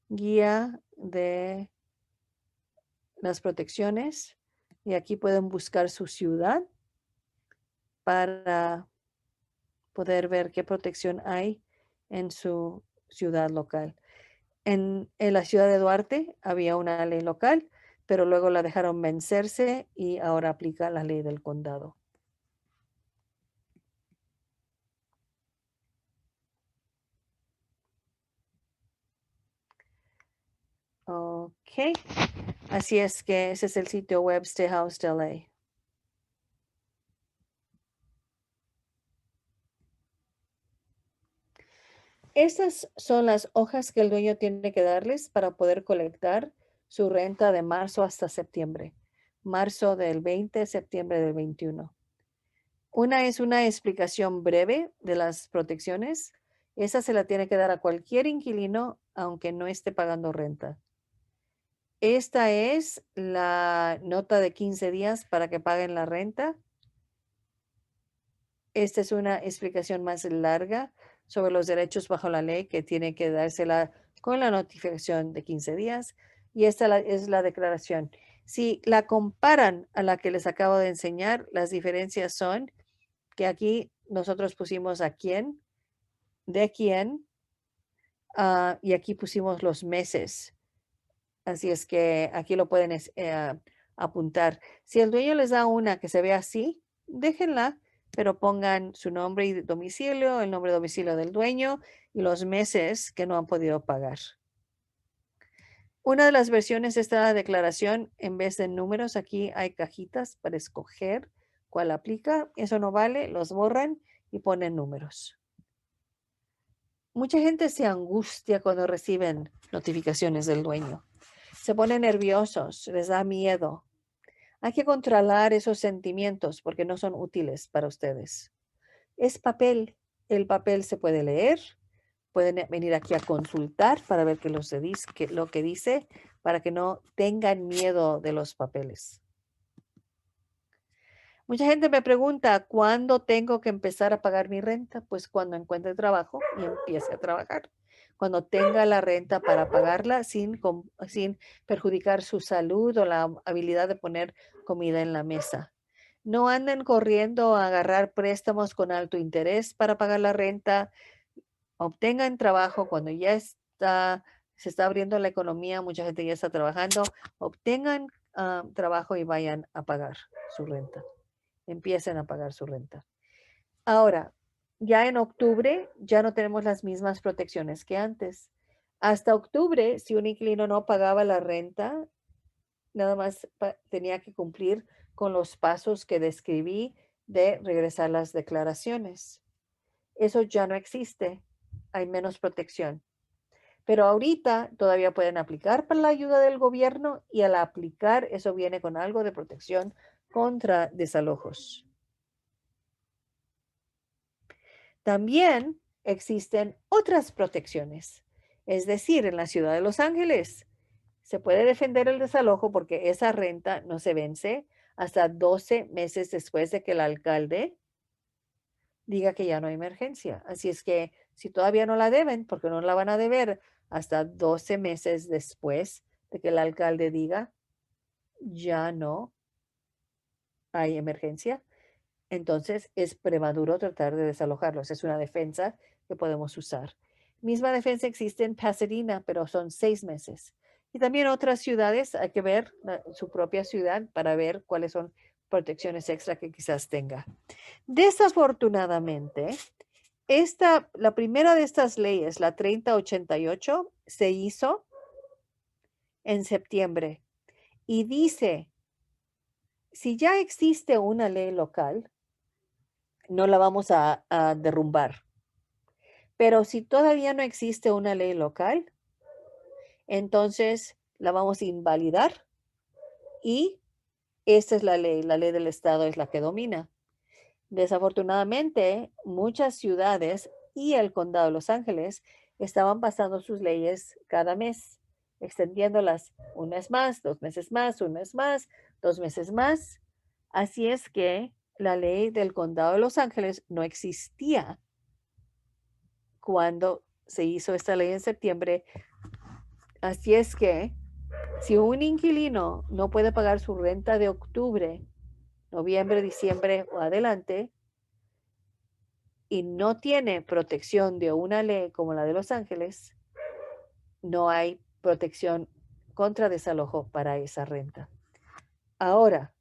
S1: guía de las protecciones, y aquí pueden buscar su ciudad para poder ver qué protección hay en su ciudad local. En la ciudad de Duarte había una ley local, pero luego la dejaron vencerse y ahora aplica la ley del condado. Ok, así es que ese es el sitio web Stay House LA. Estas son las hojas que el dueño tiene que darles para poder colectar su renta de marzo hasta septiembre. Marzo del 20, septiembre del 21. Una es una explicación breve de las protecciones Esa se la tiene que dar a cualquier inquilino, aunque no esté pagando renta. Esta es la nota de 15 días para que paguen la renta. Esta es una explicación más larga sobre los derechos bajo la ley que tiene que dársela con la notificación de 15 días. Y es la declaración. Si la comparan a la que les acabo de enseñar, las diferencias son que aquí nosotros pusimos a quién, de quién, y aquí pusimos los meses. Así es que aquí lo pueden apuntar. Si el dueño les da una que se ve así, déjenla, pero pongan su nombre y domicilio, el nombre y domicilio del dueño y los meses que no han podido pagar. Una de las versiones de esta declaración, en vez de números, aquí hay cajitas para escoger cuál aplica. Eso no vale, los borran y ponen números. Mucha gente se angustia cuando reciben notificaciones del dueño. Se ponen nerviosos, les da miedo. Hay que controlar esos sentimientos porque no son útiles para ustedes. Es papel. El papel se puede leer. Pueden venir aquí a consultar para ver lo que dice, para que no tengan miedo de los papeles. Mucha gente me pregunta, ¿cuándo tengo que empezar a pagar mi renta? Pues cuando encuentre trabajo y empiece a trabajar. Cuando tenga la renta para pagarla sin perjudicar su salud o la habilidad de poner comida en la mesa. No anden corriendo a agarrar préstamos con alto interés para pagar la renta. Obtengan trabajo cuando se está abriendo la economía, mucha gente ya está trabajando. Obtengan trabajo y vayan a pagar su renta, empiecen a pagar su renta. Ahora, ya en octubre ya no tenemos las mismas protecciones que antes. Hasta octubre, si un inquilino no pagaba la renta, nada más tenía que cumplir con los pasos que describí de regresar las declaraciones. Eso ya no existe. Hay menos protección. Pero ahorita todavía pueden aplicar para la ayuda del gobierno y al aplicar eso viene con algo de protección contra desalojos. También existen otras protecciones. Es decir, en la ciudad de Los Ángeles se puede defender el desalojo porque esa renta no se vence hasta 12 meses después de que el alcalde diga que ya no hay emergencia. Así es que si todavía no la deben, porque no la van a deber hasta 12 meses después de que el alcalde diga ya no hay emergencia, entonces es prematuro tratar de desalojarlos. Es una defensa que podemos usar. Misma defensa existe en Pasadena, pero son 6 meses. Y también otras ciudades, hay que ver su propia ciudad para ver cuáles son protecciones extra que quizás tenga. Desafortunadamente, la primera de estas leyes, la 3088, se hizo en septiembre y dice, si ya existe una ley local, no la vamos a derrumbar. Pero si todavía no existe una ley local, entonces la vamos a invalidar y esta es la ley del Estado es la que domina. Desafortunadamente, muchas ciudades y el condado de Los Ángeles estaban pasando sus leyes cada mes, extendiéndolas un mes más, 2 meses más, un mes más, 2 meses más. Así es que la ley del condado de Los Ángeles no existía cuando se hizo esta ley en septiembre. Así es que si un inquilino no puede pagar su renta de octubre, noviembre, diciembre o adelante y no tiene protección de una ley como la de Los Ángeles, no hay protección contra desalojo para esa renta. Ahora,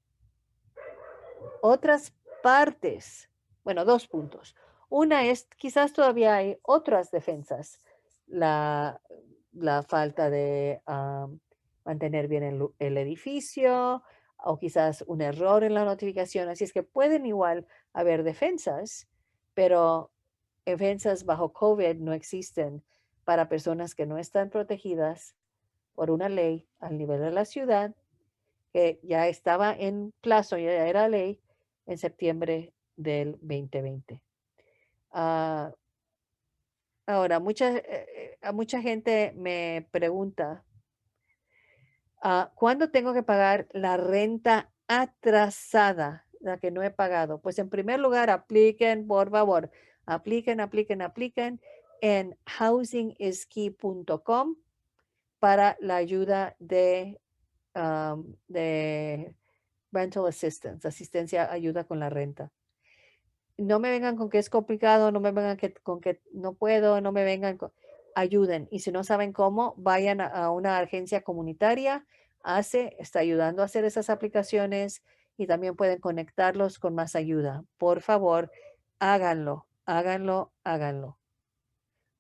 S1: otras partes, bueno, 2 puntos. Una es, quizás todavía hay otras defensas. La falta de mantener bien el edificio o quizás un error en la notificación. Así es que pueden igual haber defensas, pero defensas bajo COVID no existen para personas que no están protegidas por una ley al nivel de la ciudad que ya estaba en plazo, ya era ley en septiembre del 2020. Ahora, a mucha gente me pregunta, ¿cuándo tengo que pagar la renta atrasada, la que no he pagado? Pues en primer lugar, apliquen, por favor, apliquen en housingiskey.com para la ayuda de rental assistance, ayuda con la renta. No me vengan con que es complicado, no me vengan con que no puedo, no me vengan con... Ayuden. Y si no saben cómo, vayan a una agencia comunitaria. Está ayudando a hacer esas aplicaciones y también pueden conectarlos con más ayuda. Por favor, háganlo.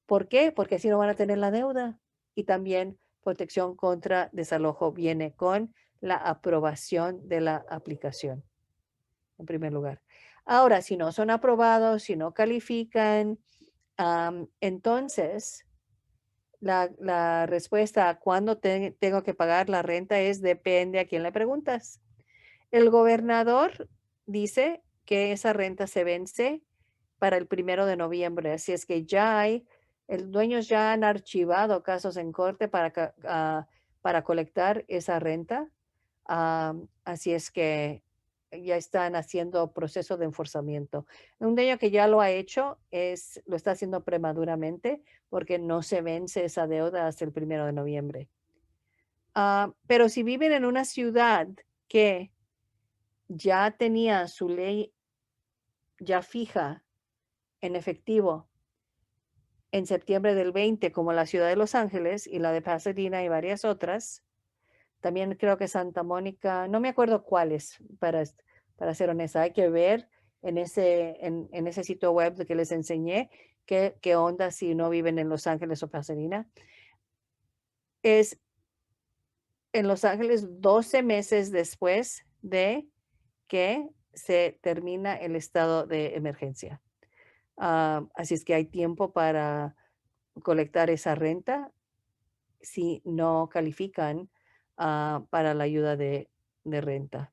S1: ¿Por qué? Porque así no van a tener la deuda. Y también protección contra desalojo viene con la aprobación de la aplicación, en primer lugar. Ahora, si no son aprobados, si no califican, entonces la respuesta a cuándo tengo que pagar la renta es depende a quién le preguntas. El gobernador dice que esa renta se vence para el 1 de noviembre, así es que el dueños ya han archivado casos en corte para colectar esa renta. Así es que ya están haciendo proceso de enforzamiento. Un dueño que ya lo ha hecho lo está haciendo prematuramente porque no se vence esa deuda hasta el 1 de noviembre. Pero si viven en una ciudad que ya tenía su ley ya fija en efectivo en septiembre del 20, como la ciudad de Los Ángeles y la de Pasadena y varias otras. También creo que Santa Mónica, no me acuerdo cuáles, para ser honesta. Hay que ver en ese sitio web que les enseñé qué onda si no viven en Los Ángeles o Pasadena. Es en Los Ángeles 12 meses después de que se termina el estado de emergencia. Así es que hay tiempo para colectar esa renta si no califican para la ayuda de renta.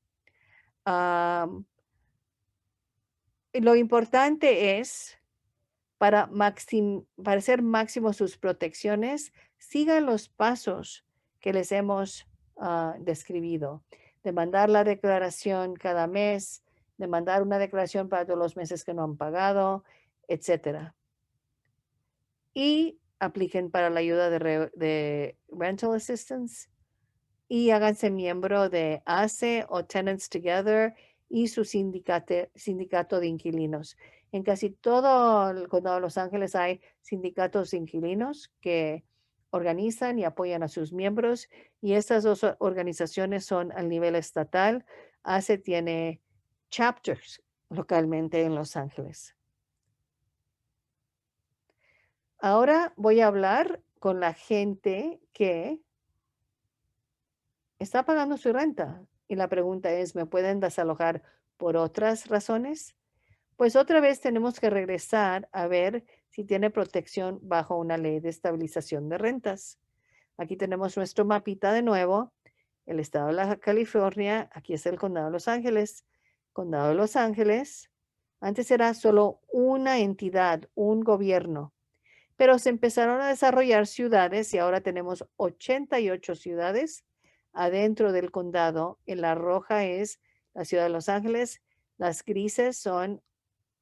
S1: Lo importante es, para hacer máximo sus protecciones, sigan los pasos que les hemos describido, de mandar la declaración cada mes, de mandar una declaración para todos los meses que no han pagado, etcétera. Y apliquen para la ayuda de rental assistance y háganse miembro de ACE o Tenants Together y su sindicato de inquilinos. En casi todo el condado de Los Ángeles hay sindicatos de inquilinos que organizan y apoyan a sus miembros y estas dos organizaciones son al nivel estatal. ACE tiene chapters localmente en Los Ángeles. Ahora voy a hablar con la gente que está pagando su renta. Y la pregunta es, ¿me pueden desalojar por otras razones? Pues otra vez tenemos que regresar a ver si tiene protección bajo una ley de estabilización de rentas. Aquí tenemos nuestro mapita de nuevo. El estado de la California, aquí es el condado de Los Ángeles. Condado de Los Ángeles, antes era solo una entidad, un gobierno, pero se empezaron a desarrollar ciudades y ahora tenemos 88 ciudades adentro del condado. En la roja es la ciudad de Los Ángeles, las grises son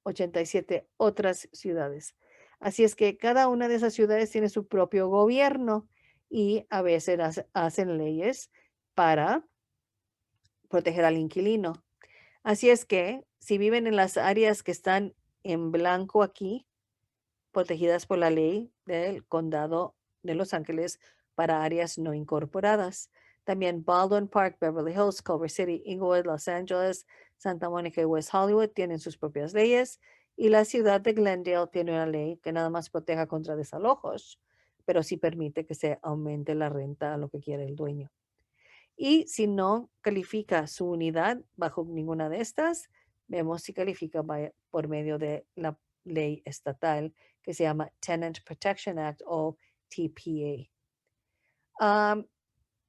S1: 87 otras ciudades. Así es que cada una de esas ciudades tiene su propio gobierno y a veces hacen leyes para proteger al inquilino. Así es que si viven en las áreas que están en blanco aquí, protegidas por la ley del condado de Los Ángeles para áreas no incorporadas. También Baldwin Park, Beverly Hills, Culver City, Inglewood, Los Ángeles, Santa Mónica y West Hollywood tienen sus propias leyes y la ciudad de Glendale tiene una ley que nada más proteja contra desalojos, pero sí permite que se aumente la renta a lo que quiere el dueño. Y si no califica su unidad bajo ninguna de estas, vemos si califica por medio de la ley estatal que se llama Tenant Protection Act o TPA.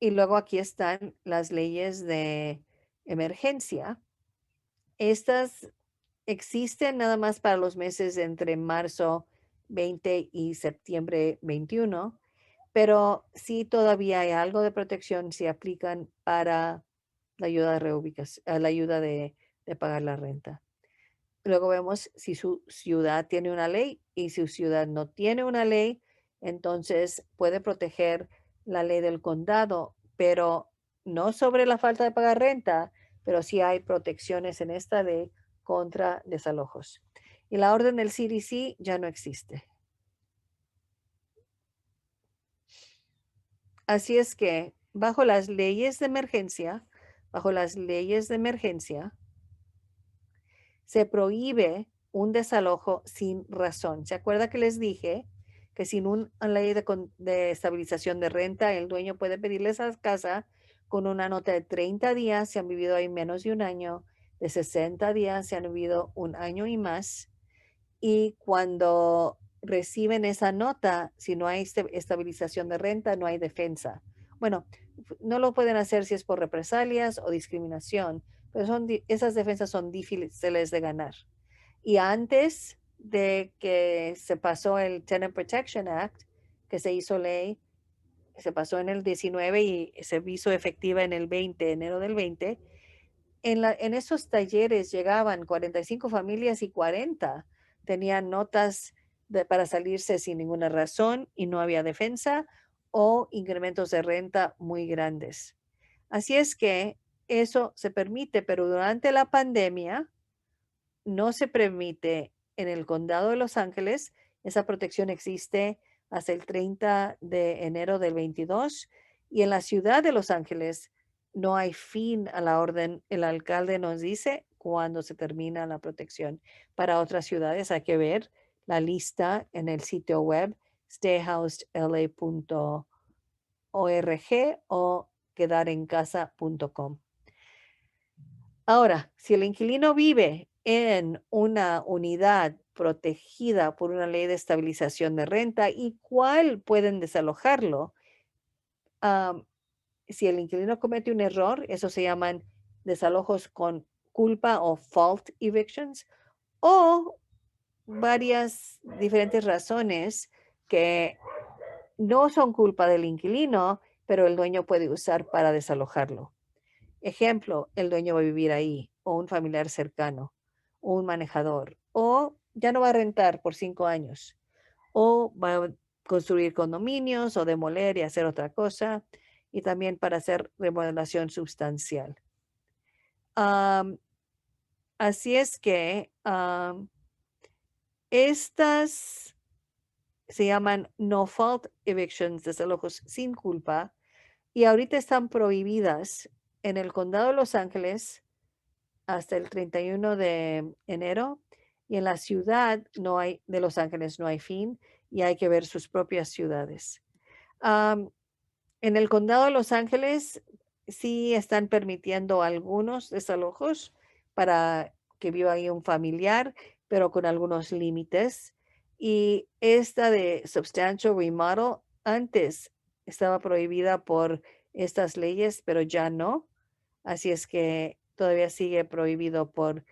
S1: Y luego aquí están las leyes de emergencia. Estas existen nada más para los meses entre marzo 20 y septiembre 21, pero sí todavía hay algo de protección si aplican para la ayuda de reubicación, la ayuda de pagar la renta. Luego vemos si su ciudad tiene una ley y si su ciudad no tiene una ley, entonces puede proteger la ley del condado, pero no sobre la falta de pagar renta, pero sí hay protecciones en esta ley contra desalojos. Y la orden del CDC ya no existe. Así es que bajo las leyes de emergencia, se prohíbe un desalojo sin razón. ¿Se acuerda que les dije que sin una ley de estabilización de renta, el dueño puede pedirles a casa con una nota de 30 días si han vivido ahí menos de un año, de 60 días si han vivido un año y más? Y cuando reciben esa nota, si no hay estabilización de renta, no hay defensa. Bueno, no lo pueden hacer si es por represalias o discriminación, pero esas defensas son difíciles de ganar. Y antes de que se pasó el Tenant Protection Act, que se hizo ley, se pasó en el 19 y se hizo efectiva en el 20, enero del 20, en esos talleres llegaban 45 familias y 40 tenían notas para salirse sin ninguna razón y no había defensa o incrementos de renta muy grandes. Así es que eso se permite, pero durante la pandemia no se permite en el condado de Los Ángeles. Esa protección existe hasta el 30 de enero del 22 y en la ciudad de Los Ángeles no hay fin a la orden. El alcalde nos dice cuándo se termina la protección. Para otras ciudades hay que ver la lista en el sitio web stayhousela.org o quedarencasa.com. Ahora, si el inquilino vive en una unidad protegida por una ley de estabilización de renta, ¿y cuál pueden desalojarlo? Am, si el inquilino comete un error, eso se llaman desalojos con culpa o fault evictions, o varias diferentes razones que no son culpa del inquilino, pero el dueño puede usar para desalojarlo. Ejemplo, el dueño va a vivir ahí, o un familiar cercano, o un manejador, o ya no va a rentar por 5 años, o va a construir condominios, o demoler y hacer otra cosa, y también para hacer remodelación sustancial. Am, Así es que estas se llaman no fault evictions, desalojos sin culpa, y ahorita están prohibidas en el condado de Los Ángeles hasta el 31 de enero y en la ciudad de Los Ángeles no hay fin y hay que ver sus propias ciudades. Am, en el condado de Los Ángeles sí están permitiendo algunos desalojos para que viva ahí un familiar, pero con algunos límites. Y esta de substantial remodel antes estaba prohibida por estas leyes, pero ya no. Así es que todavía sigue prohibido por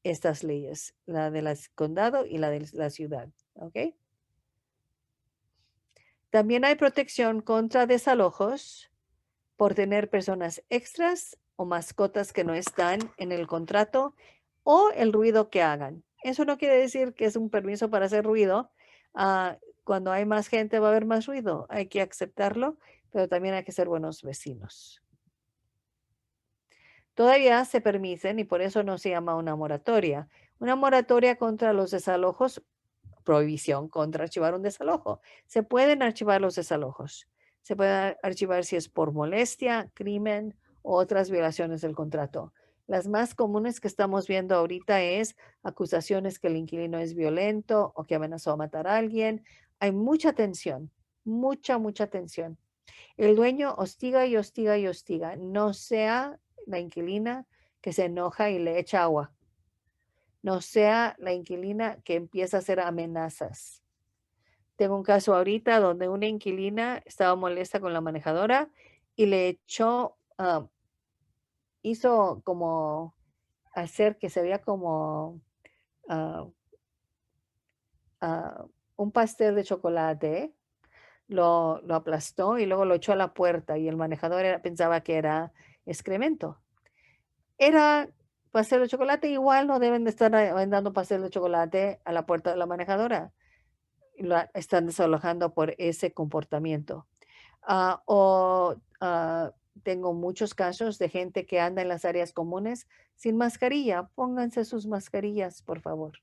S1: estas leyes, la del condado y la de la ciudad. ¿Ok? También hay protección contra desalojos por tener personas extras o mascotas que no están en el contrato o el ruido que hagan. Eso no quiere decir que es un permiso para hacer ruido. Cuando hay más gente va a haber más ruido. Hay que aceptarlo, pero también hay que ser buenos vecinos. Todavía se permiten y por eso no se llama una moratoria. Una moratoria contra los desalojos, prohibición contra archivar un desalojo. Se pueden archivar los desalojos. Se puede archivar si es por molestia, crimen o otras violaciones del contrato. Las más comunes que estamos viendo ahorita es acusaciones que el inquilino es violento o que amenazó a matar a alguien. Hay mucha tensión, mucha tensión. El dueño hostiga y hostiga y hostiga. No sea la inquilina que se enoja y le echa agua. No sea la inquilina que empieza a hacer amenazas. Tengo un caso ahorita donde una inquilina estaba molesta con la manejadora y le echó, hizo como hacer que se vea como ah, ah, un pastel de chocolate, lo aplastó y luego lo echó a la puerta y el manejador pensaba que era excremento. Era pastel de chocolate, igual no deben de estar dando pastel de chocolate a la puerta de la manejadora. Están desalojando por ese comportamiento. Ah, o tengo muchos casos de gente que anda en las áreas comunes sin mascarilla. Pónganse sus mascarillas, por favor.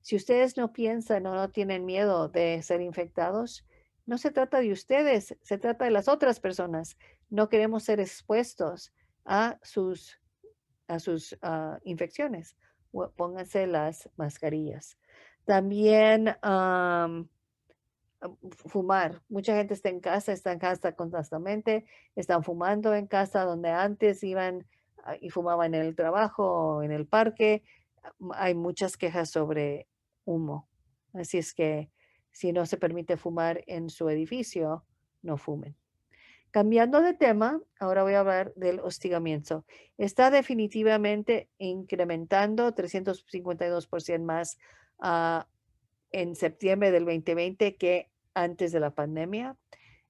S1: Si ustedes no piensan o no tienen miedo de ser infectados, no se trata de ustedes, se trata de las otras personas. No queremos ser expuestos a sus infecciones. Pónganse las mascarillas. También fumar. Mucha gente está en casa constantemente, están fumando en casa donde antes iban y fumaban en el trabajo o en el parque. Hay muchas quejas sobre humo. Así es que si no se permite fumar en su edificio, no fumen. Cambiando de tema, ahora voy a hablar del hostigamiento. Está definitivamente incrementando 352% más ah, en septiembre del 2020 que antes de la pandemia.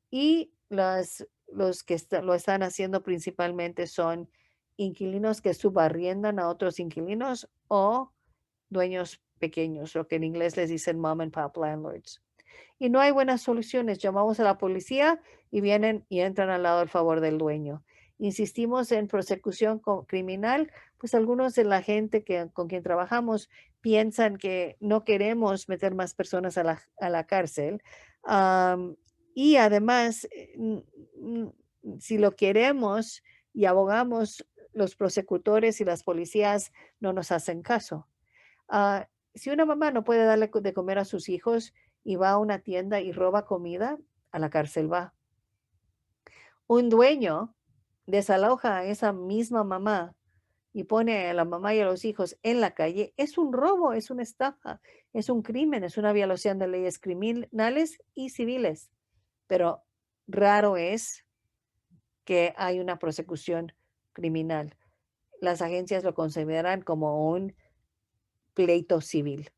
S1: Y los que lo están haciendo principalmente son inquilinos que subarriendan a otros inquilinos o dueños pequeños, lo que en inglés les dicen mom and pop landlords. Y no hay buenas soluciones. Llamamos a la policía y vienen y entran al lado del favor del dueño. Insistimos en persecución criminal, pues algunos de la gente con quien trabajamos piensan que no queremos meter más personas a la cárcel. Am, y además, si lo queremos y abogamos, los prosecutores y las policías no nos hacen caso. Si una mamá no puede darle de comer a sus hijos y va a una tienda y roba comida, a la cárcel va. Un dueño desaloja a esa misma mamá y pone a la mamá y a los hijos en la calle, es un robo, es una estafa, es un crimen, es una violación de leyes criminales y civiles. Pero raro es que hay una persecución criminal. Las agencias lo consideran como un pleito civil.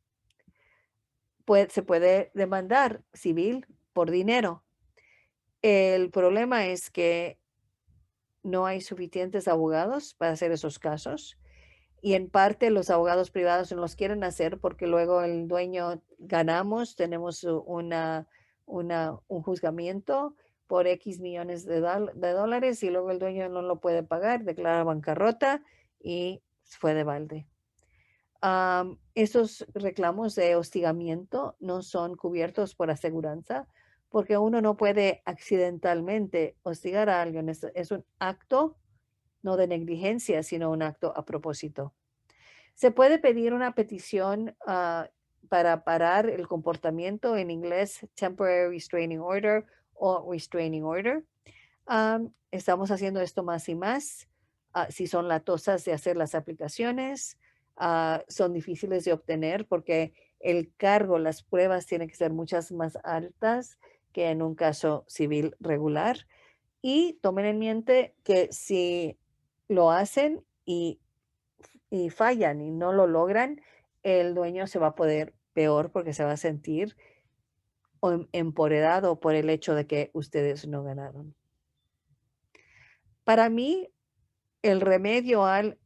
S1: Se puede demandar civil por dinero. El problema es que no hay suficientes abogados para hacer esos casos y en parte los abogados privados no los quieren hacer porque luego el dueño ganamos, tenemos un juzgamiento por X millones de dólares y luego el dueño no lo puede pagar, declara bancarrota y fue de balde. Esos reclamos de hostigamiento no son cubiertos por aseguranza porque uno no puede accidentalmente hostigar a alguien. Es un acto no de negligencia, sino un acto a propósito. Se puede pedir una petición para parar el comportamiento, en inglés Temporary Restraining Order o Restraining Order. Estamos haciendo esto más y más. Si son latosas de hacer las aplicaciones, son difíciles de obtener porque el cargo, las pruebas tienen que ser muchas más altas que en un caso civil regular. Y tomen en mente que si lo hacen y fallan y no lo logran, el dueño se va a poder peor porque se va a sentir empoderado por el hecho de que ustedes no ganaron. Para mí, el remedio al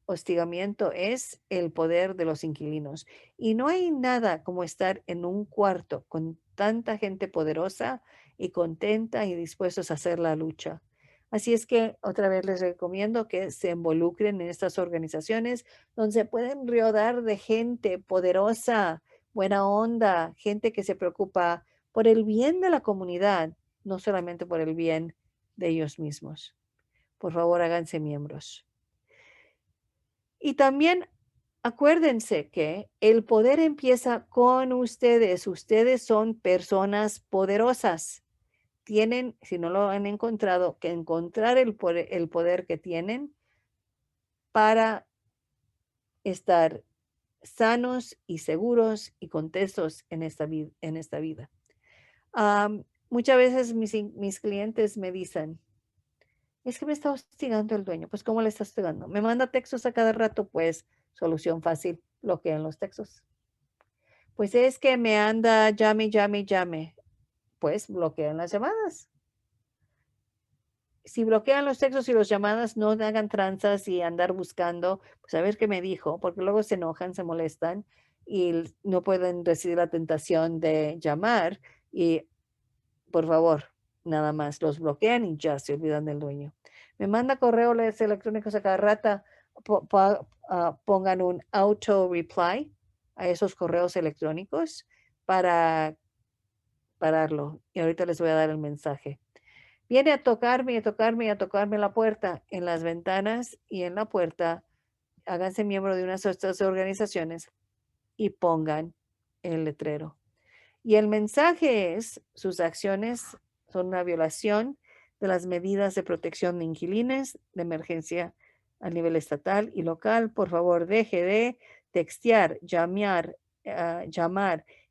S1: hostigamiento es el poder de los inquilinos. Y no hay nada como estar en un cuarto con tanta gente poderosa y contenta y dispuestos a hacer la lucha. Así es que otra vez les recomiendo que se involucren en estas organizaciones donde se pueden rodear de gente poderosa, buena onda, gente que se preocupa por el bien de la comunidad, no solamente por el bien de ellos mismos. Por favor, háganse miembros. Y también acuérdense que el poder empieza con ustedes. Ustedes son personas poderosas. Tienen, si no lo han encontrado, que encontrar el poder que tienen para estar sanos y seguros y contentos en esta vida. Muchas veces mis clientes me dicen, es que me está hostigando el dueño. Pues, ¿cómo le está hostigando? Me manda textos a cada rato, pues, solución fácil, bloquean los textos. Pues es que me anda llame, llame, llame. Pues bloquean las llamadas. Si bloquean los textos y las llamadas, no hagan tranzas y andar buscando, pues a ver qué me dijo, porque luego se enojan, se molestan y no pueden recibir la tentación de llamar y por favor, nada más los bloquean y ya se olvidan del dueño. Me manda correos electrónicos a cada rata, pongan un auto reply a esos correos electrónicos para pararlo. Y ahorita les voy a dar el mensaje. Viene a tocarme y a tocarme y a tocarme la puerta, en las ventanas y en la puerta. Háganse miembro de una de estas organizaciones y pongan el letrero. Y el mensaje es, sus acciones son una violación de las medidas de protección de inquilines de emergencia a nivel estatal y local. Por favor, deje de textear, llamar,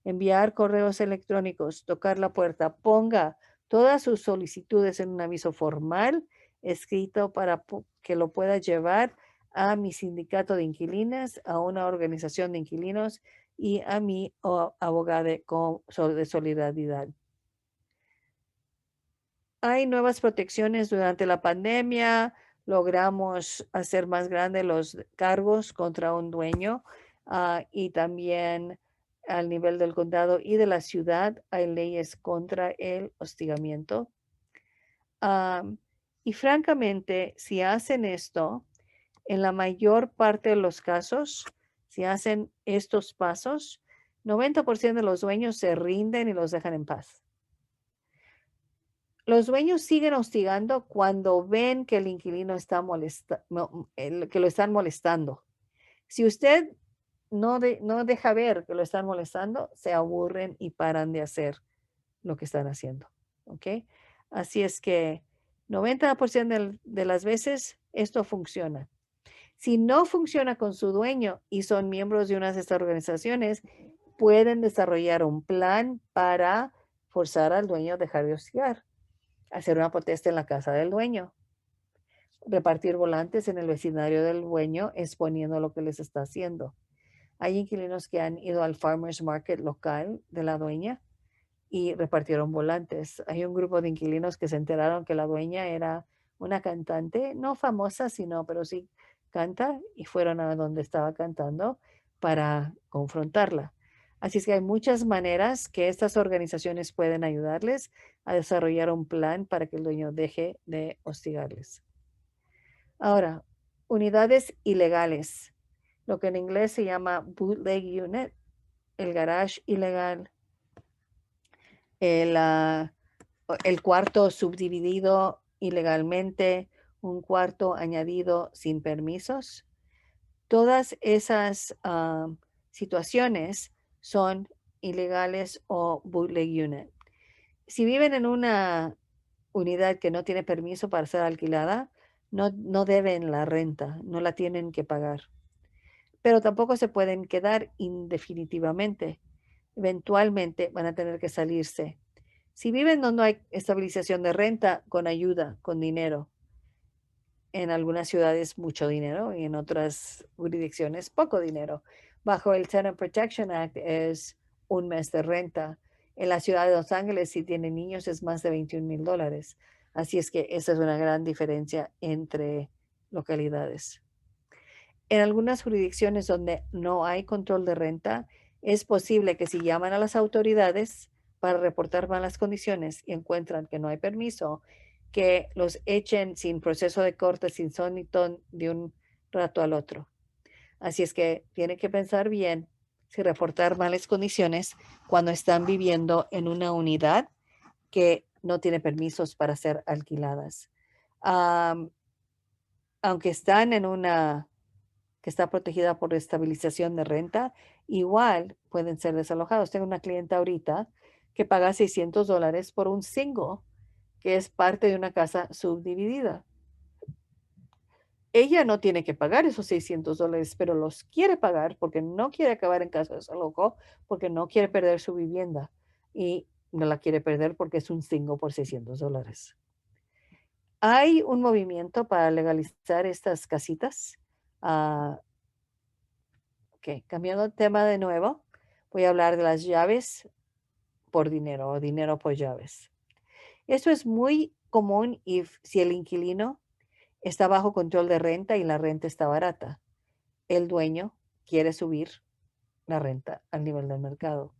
S1: enviar correos electrónicos, tocar la puerta. Ponga todas sus solicitudes en un aviso formal escrito para que lo pueda llevar a mi sindicato de inquilinas, a una organización de inquilinos y a mi abogada de solidaridad. Hay nuevas protecciones durante la pandemia. Logramos hacer más grandes los cargos contra un dueño y también al nivel del condado y de la ciudad hay leyes contra el hostigamiento. Y francamente, si hacen esto, en la mayor parte de los casos, si hacen estos pasos, 90% de los dueños se rinden y los dejan en paz. Los dueños siguen hostigando cuando ven que el inquilino está que lo están molestando. Si usted no deja ver que lo están molestando, se aburren y paran de hacer lo que están haciendo. ¿Ok? Así es que 90% de las veces esto funciona. Si no funciona con su dueño y son miembros de una de estas organizaciones, pueden desarrollar un plan para forzar al dueño a dejar de hostigar, hacer una protesta en la casa del dueño, repartir volantes en el vecindario del dueño exponiendo lo que les está haciendo. Hay inquilinos que han ido al farmers market local de la dueña y repartieron volantes. Hay un grupo de inquilinos que se enteraron que la dueña era una cantante, no famosa, pero sí canta, y fueron a donde estaba cantando para confrontarla. Así es que hay muchas maneras que estas organizaciones pueden ayudarles a desarrollar un plan para que el dueño deje de hostigarles. Ahora, unidades ilegales, lo que en inglés se llama bootleg unit, el garage ilegal, el, el cuarto subdividido ilegalmente, un cuarto añadido sin permisos. Todas esas situaciones son ilegales o bootleg unit. Si viven en una unidad que no tiene permiso para ser alquilada, no deben la renta, no la tienen que pagar. Pero tampoco se pueden quedar indefinitivamente. Eventualmente van a tener que salirse. Si viven donde no hay estabilización de renta, con ayuda, con dinero. En algunas ciudades mucho dinero y en otras jurisdicciones poco dinero. Bajo el Tenant Protection Act es un mes de renta. En la ciudad de Los Ángeles, si tienen niños, es más de $21,000. Así es que esa es una gran diferencia entre localidades. En algunas jurisdicciones donde no hay control de renta, es posible que si llaman a las autoridades para reportar malas condiciones y encuentran que no hay permiso, que los echen sin proceso de corte, sin son ni ton, de un rato al otro. Así es que tienen que pensar bien si reportar malas condiciones cuando están viviendo en una unidad que no tiene permisos para ser alquiladas. Aunque están en una que está protegida por estabilización de renta, igual pueden ser desalojados. Tengo una clienta ahorita que paga $600 por un single, que es parte de una casa subdividida. Ella no tiene que pagar esos $600, pero los quiere pagar porque no quiere acabar en casa de desalojo, porque no quiere perder su vivienda y no la quiere perder porque es un single por $600. Hay un movimiento para legalizar estas casitas. Ok, cambiando el tema de nuevo, Voy a hablar de las llaves por dinero o dinero por llaves. Esto es muy común si el inquilino está bajo control de renta y la renta está barata. El dueño quiere subir la renta al nivel del mercado.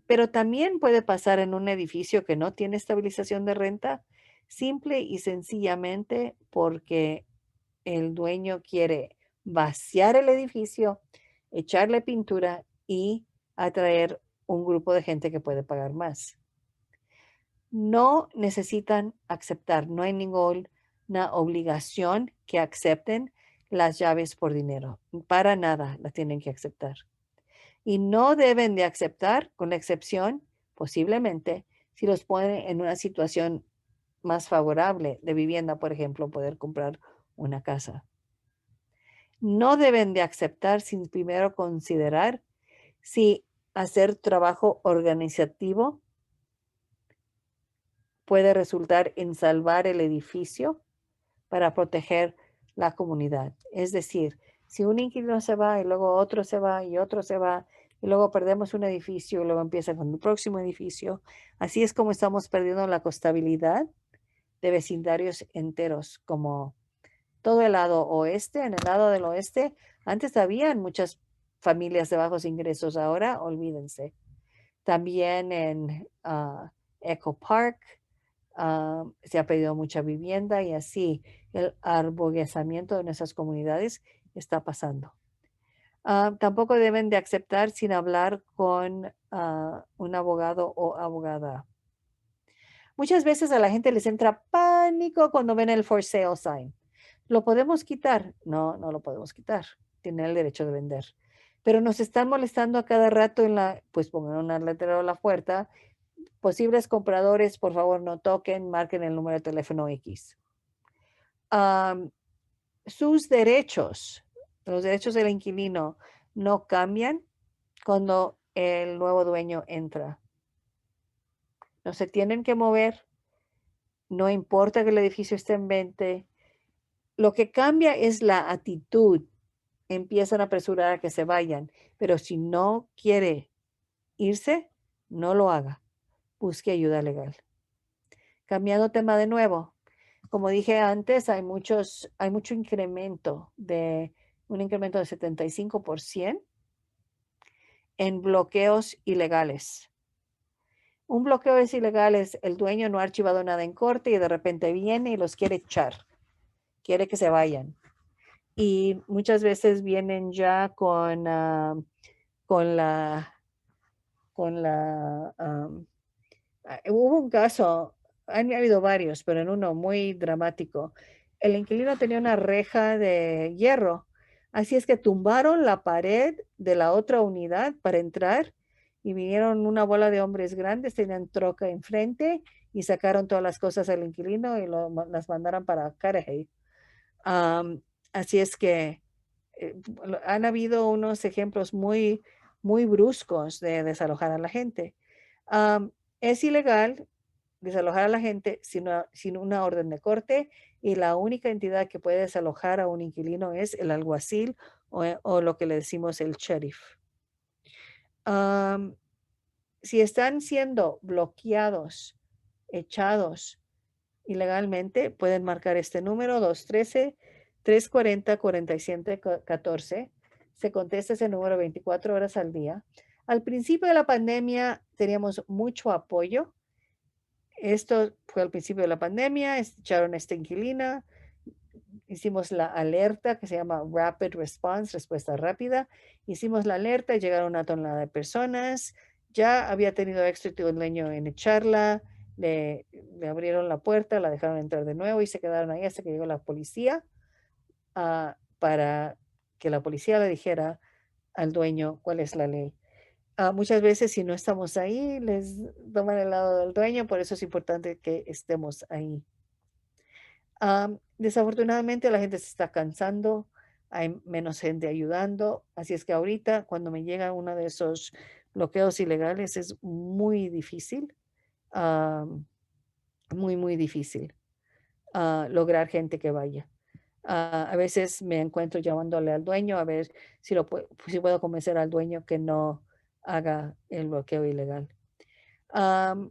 S1: Pero también puede pasar en un edificio que no tiene estabilización de renta, simple y sencillamente porque el dueño quiere vaciar el edificio, echarle pintura y atraer un grupo de gente que puede pagar más. No necesitan aceptar, no hay ninguna obligación que acepten las llaves por dinero. Para nada las tienen que aceptar. Y no deben de aceptar, con la excepción, posiblemente, si los ponen en una situación más favorable de vivienda, por ejemplo, poder comprar una casa. No deben de aceptar sin primero considerar si hacer trabajo organizativo puede resultar en salvar el edificio para proteger la comunidad. Es decir, si un inquilino se va y luego otro se va y otro se va y luego perdemos un edificio y luego empieza con el próximo edificio, así es como estamos perdiendo la costabilidad de vecindarios enteros, como todo el lado oeste. En el lado del oeste, antes habían muchas familias de bajos ingresos, ahora olvídense. También en Echo Park se ha pedido mucha vivienda y así el arboguesamiento de nuestras comunidades está pasando. Tampoco deben de aceptar sin hablar con un abogado o abogada. Muchas veces a la gente les entra pánico cuando ven el for sale sign. ¿Lo podemos quitar? No, no lo podemos quitar. Tienen el derecho de vender. Pero nos están molestando a cada rato pues pongan una letrero a la puerta. Posibles compradores, por favor, no toquen, marquen el número de teléfono X. Sus derechos, los derechos del inquilino, no cambian cuando el nuevo dueño entra. No se tienen que mover, no importa que el edificio esté en venta. Lo que cambia es la actitud. Empiezan a apresurar a que se vayan, pero si no quiere irse, no lo haga. Busque ayuda legal. Cambiando tema de nuevo. Como dije antes, hay mucho incremento un incremento de 75% en bloqueos ilegales. Un bloqueo es ilegal, es el dueño no ha archivado nada en corte y de repente viene y los quiere echar, quiere que se vayan. Y muchas veces vienen ya con la, hubo un caso, han habido varios, pero en uno muy dramático. El inquilino tenía una reja de hierro, así es que tumbaron la pared de la otra unidad para entrar y vinieron una bola de hombres grandes, tenían troca enfrente y sacaron todas las cosas al inquilino y las mandaron para Carajay. Así es que han habido unos ejemplos muy, muy bruscos de desalojar a la gente. Es ilegal desalojar a la gente sin una orden de corte y la única entidad que puede desalojar a un inquilino es el alguacil o lo que le decimos el sheriff. Si están siendo bloqueados, echados ilegalmente, pueden marcar este número 213-340-4714. Se contesta ese número 24 horas al día. Al principio de la pandemia teníamos mucho apoyo. Esto fue al principio de la pandemia, echaron esta inquilina, hicimos la alerta que se llama Rapid Response, respuesta rápida. Hicimos la alerta y llegaron una tonelada de personas. Ya había tenido éxito el dueño en echarla, le abrieron la puerta, la dejaron entrar de nuevo y se quedaron ahí hasta que llegó la policía para que la policía le dijera al dueño cuál es la ley. Muchas veces si no estamos ahí, les toman el lado del dueño, por eso es importante que estemos ahí. Desafortunadamente la gente se está cansando, hay menos gente ayudando, así es que ahorita cuando me llega uno de esos bloqueos ilegales es muy difícil, muy, muy difícil lograr gente que vaya. A veces me encuentro llamándole al dueño a ver si puedo convencer al dueño que no haga el bloqueo ilegal. Am,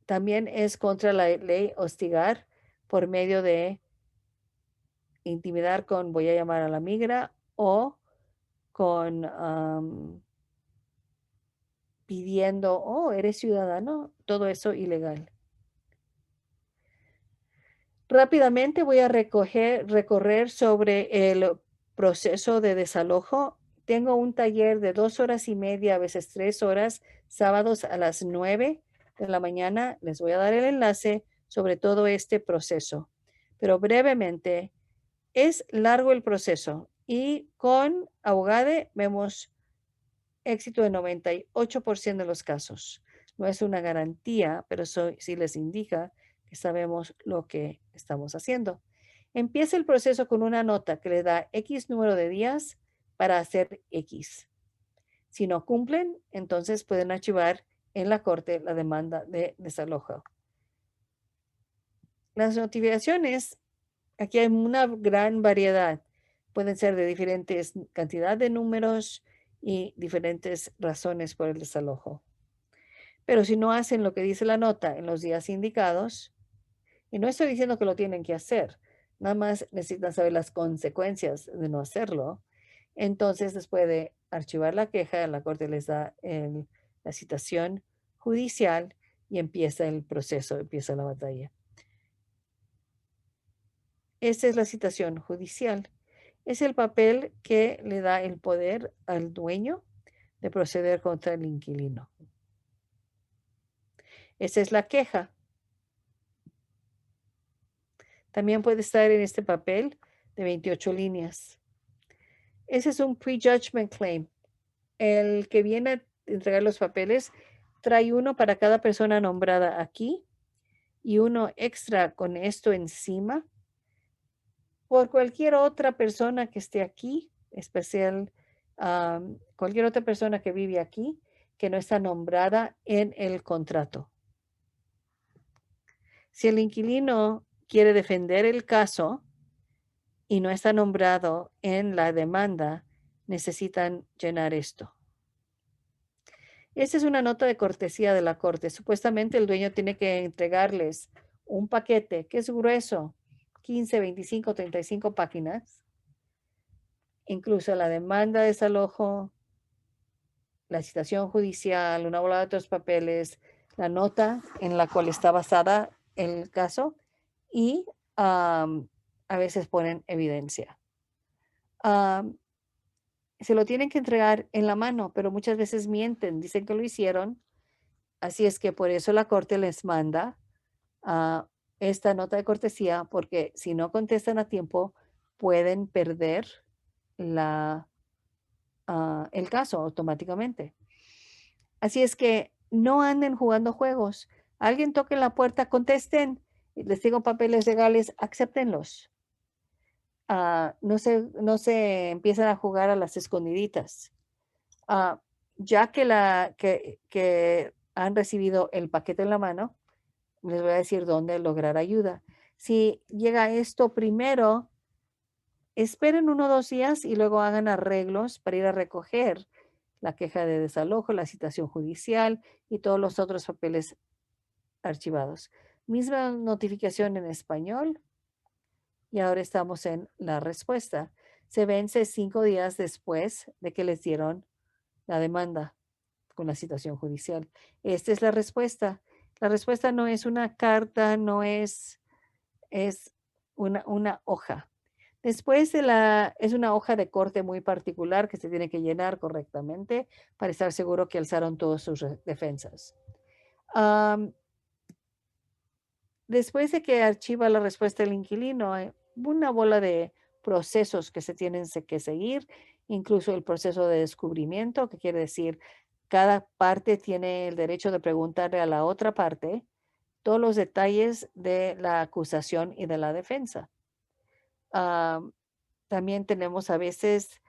S1: También es contra la ley hostigar por medio de intimidar con voy a llamar a la migra o con pidiendo, oh, eres ciudadano, todo eso ilegal. Rápidamente voy a recorrer sobre el proceso de desalojo. Tengo un taller de 2 horas y media, a veces 3 horas, sábados a las 9 de la mañana. Les voy a dar el enlace sobre todo este proceso. Pero brevemente, es largo el proceso y con abogado vemos éxito en 98% de los casos. No es una garantía, pero sí les indica que sabemos lo que estamos haciendo. Empieza el proceso con una nota que le da X número de días para hacer X. Si no cumplen, entonces pueden archivar en la corte la demanda de desalojo. Las notificaciones, aquí hay una gran variedad. Pueden ser de diferentes cantidad de números y diferentes razones por el desalojo. Pero si no hacen lo que dice la nota en los días indicados, y no estoy diciendo que lo tienen que hacer, nada más necesitan saber las consecuencias de no hacerlo, entonces después de archivar la queja, la corte les da la citación judicial y empieza el proceso, empieza la batalla. Esta es la citación judicial. Es el papel que le da el poder al dueño de proceder contra el inquilino. Esa es la queja. También puede estar en este papel de 28 líneas. Ese es un prejudgment claim. El que viene a entregar los papeles trae uno para cada persona nombrada aquí y uno extra con esto encima por cualquier otra persona que esté aquí, especial, cualquier otra persona que vive aquí que no está nombrada en el contrato. Si el inquilino quiere defender el caso y no está nombrado en la demanda, necesitan llenar esto. Esta es una nota de cortesía de la corte. Supuestamente el dueño tiene que entregarles un paquete que es grueso, 15, 25, 35 páginas, incluso la demanda de desalojo, la citación judicial, una bola de otros papeles, la nota en la cual está basada el caso y a veces ponen evidencia. Se lo tienen que entregar en la mano, pero muchas veces mienten, dicen que lo hicieron. Así es que por eso la corte les manda esta nota de cortesía, porque si no contestan a tiempo, pueden perder el caso automáticamente. Así es que no anden jugando juegos. Alguien toque la puerta, contesten. Les digo papeles legales, acéptenlos. No se empiezan a jugar a las escondiditas. Ya que han recibido el paquete en la mano, les voy a decir dónde lograr ayuda. Si llega esto primero, esperen 1 o 2 días y luego hagan arreglos para ir a recoger la queja de desalojo, la citación judicial y todos los otros papeles archivados. Misma notificación en español y ahora estamos en la respuesta. Se vence 5 días después de que les dieron la demanda con la citación judicial. Esta es la respuesta. La respuesta no es una carta, no es una hoja. Después es una hoja de corte muy particular que se tiene que llenar correctamente para estar seguro que alzaron todas sus defensas. Después de que archiva la respuesta del inquilino, hay una bola de procesos que se tienen que seguir, incluso el proceso de descubrimiento, que quiere decir cada parte tiene el derecho de preguntarle a la otra parte todos los detalles de la acusación y de la defensa. También tenemos a veces,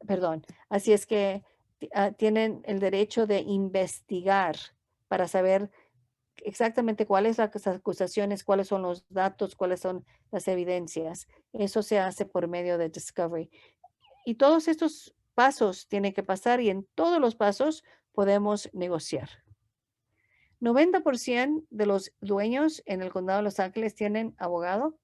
S1: perdón, así es que tienen el derecho de investigar para saber exactamente cuáles son las acusaciones, cuáles son los datos, cuáles son las evidencias. Eso se hace por medio de Discovery. Y todos estos pasos tienen que pasar y en todos los pasos podemos negociar. 90% de los dueños en el condado de Los Ángeles tienen abogado.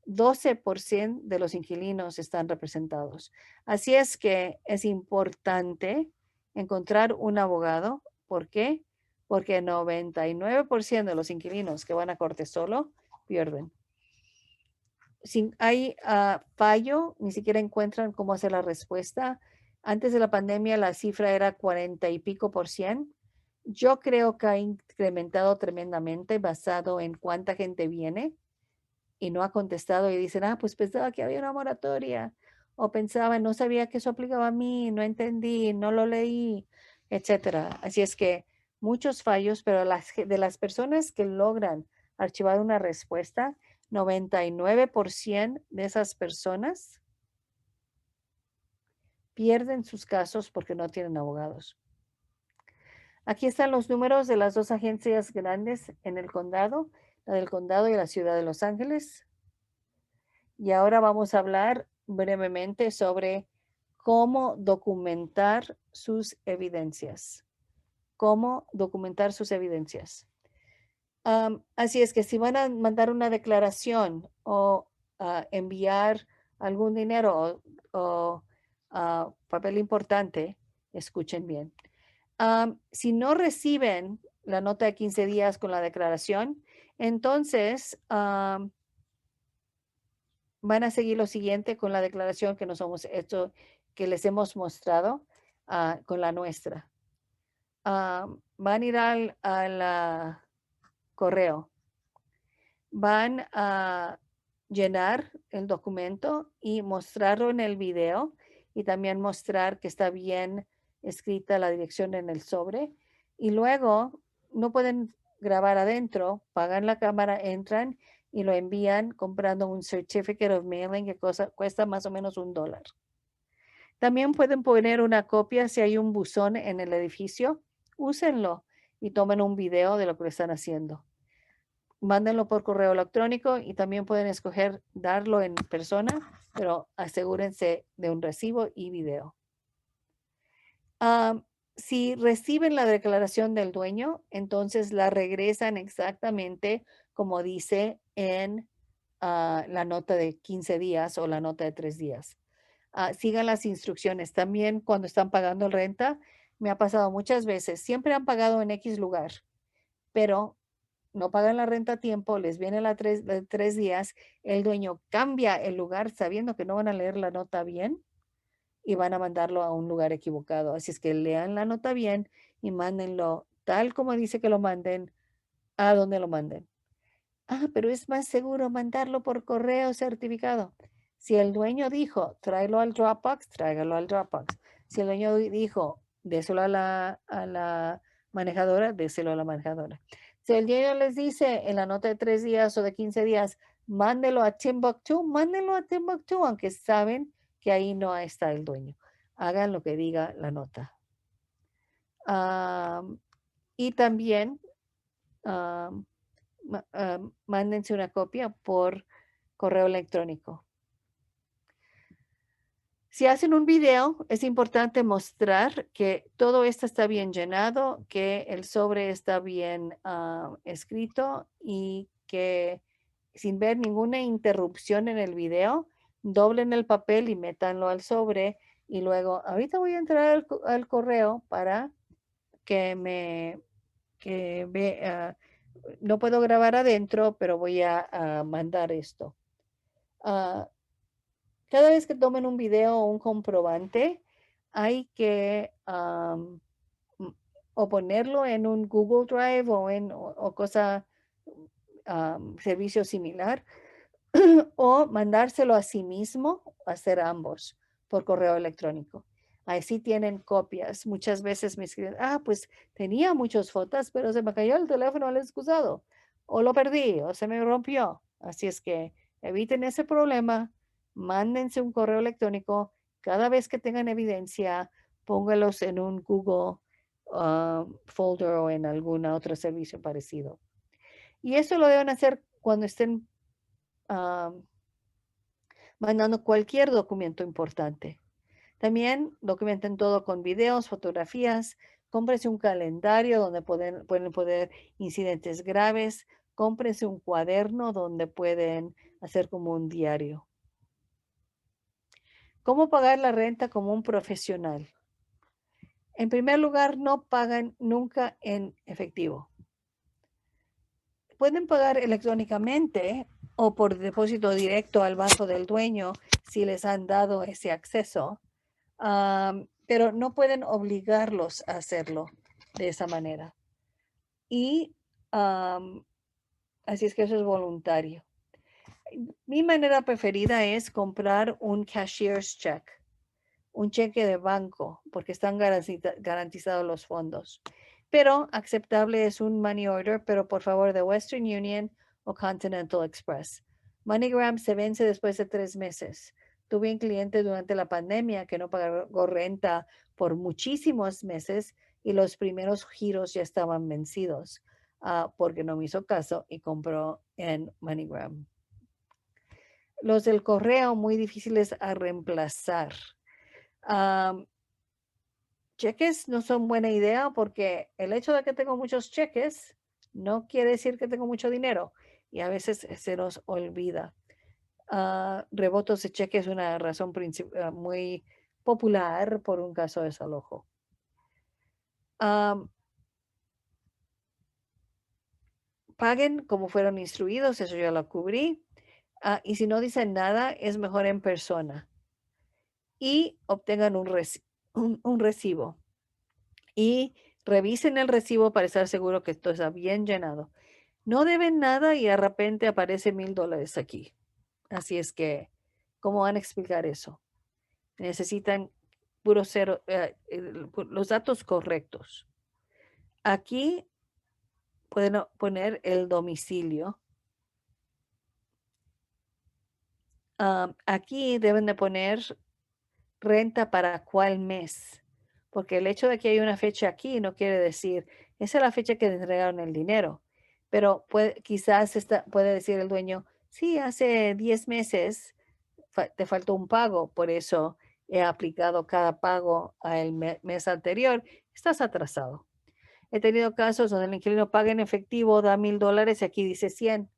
S1: 12% de los inquilinos están representados. Así es que es importante encontrar un abogado. ¿Por qué? Porque 99% de los inquilinos que van a corte solo pierden. Si hay fallo, ni siquiera encuentran cómo hacer la respuesta. Antes de la pandemia la cifra era 40 y pico por ciento. Yo creo que ha incrementado tremendamente basado en cuánta gente viene y no ha contestado y dicen, pues pensaba que había una moratoria o pensaba, no sabía que eso aplicaba a mí, no entendí, no lo leí, etcétera. Así es que muchos fallos, pero de las personas que logran archivar una respuesta, 99% de esas personas pierden sus casos porque no tienen abogados. Aquí están los números de las dos agencias grandes en el condado, la del condado y la ciudad de Los Ángeles. Y ahora vamos a hablar brevemente sobre cómo documentar sus evidencias. Cómo documentar sus evidencias. Así es que si van a mandar una declaración o enviar algún dinero o papel importante, escuchen bien. Si no reciben la nota de 15 días con la declaración, entonces van a seguir lo siguiente con la declaración que nos hemos hecho, que les hemos mostrado con la nuestra. Van a ir al correo. Van a llenar el documento y mostrarlo en el video y también mostrar que está bien escrita la dirección en el sobre. Y luego no pueden grabar adentro, pagan la cámara, entran y lo envían comprando un certificate of mailing que cuesta más o menos $1. También pueden poner una copia si hay un buzón en el edificio, úsenlo y tomen un video de lo que están haciendo. Mándenlo por correo electrónico y también pueden escoger darlo en persona, pero asegúrense de un recibo y video. Si reciben la declaración del dueño, entonces la regresan exactamente como dice en la nota de 15 días o la nota de 3 días. Sigan las instrucciones. También cuando están pagando renta, me ha pasado muchas veces, siempre han pagado en X lugar, pero no pagan la renta a tiempo, les viene la de 3 días, el dueño cambia el lugar sabiendo que no van a leer la nota bien y van a mandarlo a un lugar equivocado. Así es que lean la nota bien y mándenlo tal como dice que lo manden, a donde lo manden. Pero es más seguro mandarlo por correo certificado. Si el dueño dijo, tráelo al Dropbox, tráigalo al Dropbox. Si el dueño dijo, déselo a la manejadora, déselo a la manejadora. Si el dueño les dice en la nota de 3 días o de 15 días, mándelo a Timbuktu, mándenlo a Timbuktu, aunque saben que ahí no está el dueño. Hagan lo que diga la nota. Y también mándense una copia por correo electrónico. Si hacen un video, es importante mostrar que todo esto está bien llenado, que el sobre está bien escrito y que sin ver ninguna interrupción en el video, doblen el papel y métanlo al sobre y luego, ahorita voy a entrar al correo para que vea. No puedo grabar adentro, pero voy a mandar esto. Cada vez que tomen un video o un comprobante, hay que o ponerlo en un Google Drive o cosa, servicio similar, o mandárselo a sí mismo, hacer ambos por correo electrónico. Así tienen copias. Muchas veces me escriben, pues tenía muchas fotos, pero se me cayó el teléfono al excusado, o lo perdí, o se me rompió. Así es que eviten ese problema, mándense un correo electrónico. Cada vez que tengan evidencia, póngalos en un Google folder o en algún otro servicio parecido. Y eso lo deben hacer cuando estén mandando cualquier documento importante. También documenten todo con videos, fotografías. Cómprese un calendario donde pueden poner incidentes graves. Cómprese un cuaderno donde pueden hacer como un diario. ¿Cómo pagar la renta como un profesional? En primer lugar, no pagan nunca en efectivo. Pueden pagar electrónicamente o por depósito directo al banco del dueño si les han dado ese acceso, pero no pueden obligarlos a hacerlo de esa manera. Y así es que eso es voluntario. Mi manera preferida es comprar un cashier's check, un cheque de banco, porque están garantizados los fondos. Pero aceptable es un money order, pero por favor de Western Union o Continental Express. MoneyGram se vence después de 3 meses. Tuve un cliente durante la pandemia que no pagó renta por muchísimos meses y los primeros giros ya estaban vencidos porque no me hizo caso y compró en MoneyGram. Los del correo muy difíciles a reemplazar. Cheques no son buena idea porque el hecho de que tengo muchos cheques no quiere decir que tengo mucho dinero y a veces se nos olvida. Rebotos de cheques es una razón muy popular por un caso de desalojo. Paguen como fueron instruidos, eso ya lo cubrí. Y si no dicen nada, es mejor en persona. Y obtengan un recibo. Y revisen el recibo para estar seguro que todo está bien llenado. No deben nada y de repente aparece $1,000 aquí. Así es que, ¿cómo van a explicar eso? Necesitan puro cero, los datos correctos. Aquí pueden poner el domicilio. Aquí deben de poner renta para cuál mes, porque el hecho de que hay una fecha aquí no quiere decir, esa es la fecha que te entregaron el dinero, pero quizás puede decir el dueño, sí, hace 10 meses te faltó un pago, por eso he aplicado cada pago al mes anterior, estás atrasado. He tenido casos donde el inquilino paga en efectivo, da $1,000 y aquí dice 100.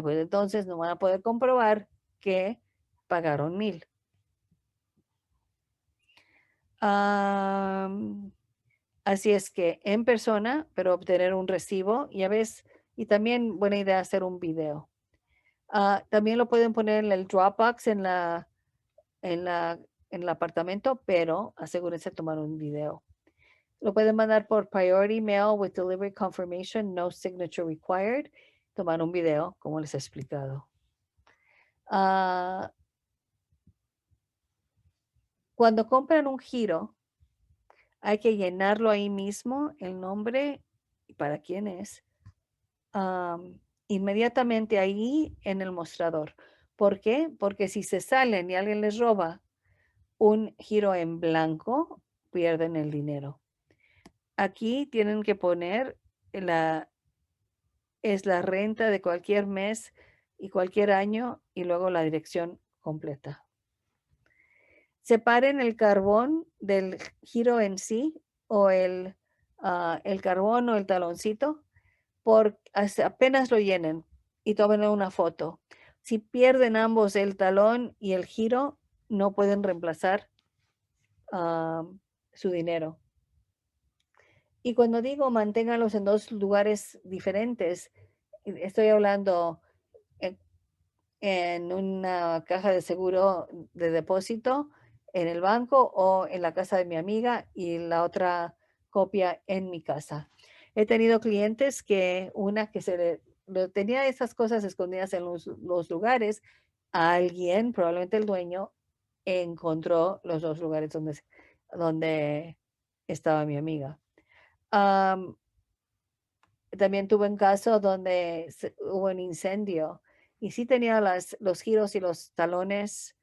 S1: Pues entonces no van a poder comprobar que pagaron 1,000. Así es que en persona, pero obtener un recibo y a veces, y también buena idea hacer un video. También lo pueden poner en el Dropbox en la, en el apartamento, pero asegúrense de tomar un video. Lo pueden mandar por Priority Mail with Delivery Confirmation, no signature required. Tomar un video, como les he explicado. Cuando compran un giro, hay que llenarlo ahí mismo, el nombre y para quién es, inmediatamente ahí en el mostrador. ¿Por qué? Porque si se salen y alguien les roba un giro en blanco, pierden el dinero. Aquí tienen que poner es la renta de cualquier mes y cualquier año y luego la dirección completa. Separen el carbón del giro en sí o el carbón o el taloncito apenas lo llenen y tomen una foto. Si pierden ambos el talón y el giro, no pueden reemplazar su dinero. Y cuando digo manténganlos en 2 lugares diferentes, estoy hablando en una caja de seguro de depósito, en el banco o en la casa de mi amiga y la otra copia en mi casa. He tenido clientes que una que tenía esas cosas escondidas en los lugares, alguien, probablemente el dueño, encontró los 2 lugares donde estaba mi amiga. También tuve un caso donde hubo un incendio y sí tenía los giros y los talones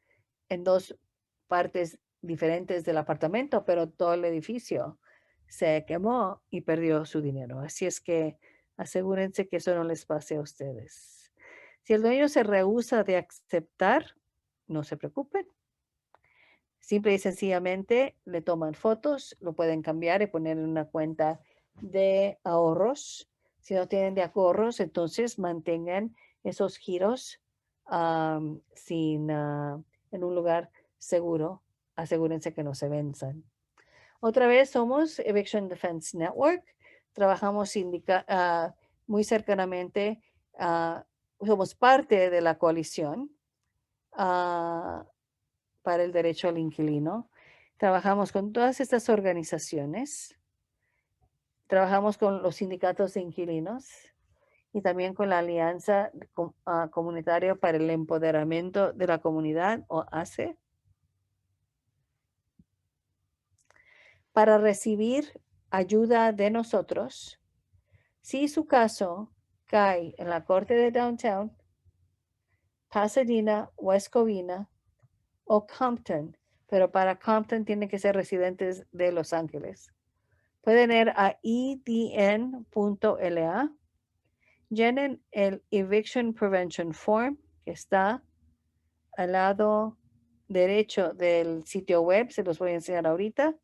S1: en 2 partes diferentes del apartamento, pero todo el edificio se quemó y perdió su dinero. Así es que asegúrense que eso no les pase a ustedes. Si el dueño se rehúsa de aceptar, no se preocupen. simple y sencillamente le toman fotos, lo pueden cambiar y poner en una cuenta de ahorros. Si no tienen de ahorros, entonces mantengan esos giros en un lugar seguro. Asegúrense que no se venzan. Otra vez somos Eviction Defense Network. Trabajamos muy cercanamente. Somos parte de la coalición ah, para el derecho al inquilino. Trabajamos con todas estas organizaciones. Trabajamos con los sindicatos de inquilinos y también con la Alianza Comunitaria para el Empoderamiento de la Comunidad, o ACE, para recibir ayuda de nosotros si su caso cae en la corte de Downtown, Pasadena, West Covina o Compton, pero para Compton tienen que ser residentes de Los Ángeles. Pueden ir a edn.la, llenen el Eviction Prevention Form que está al lado derecho del sitio web, se los voy a enseñar ahorita.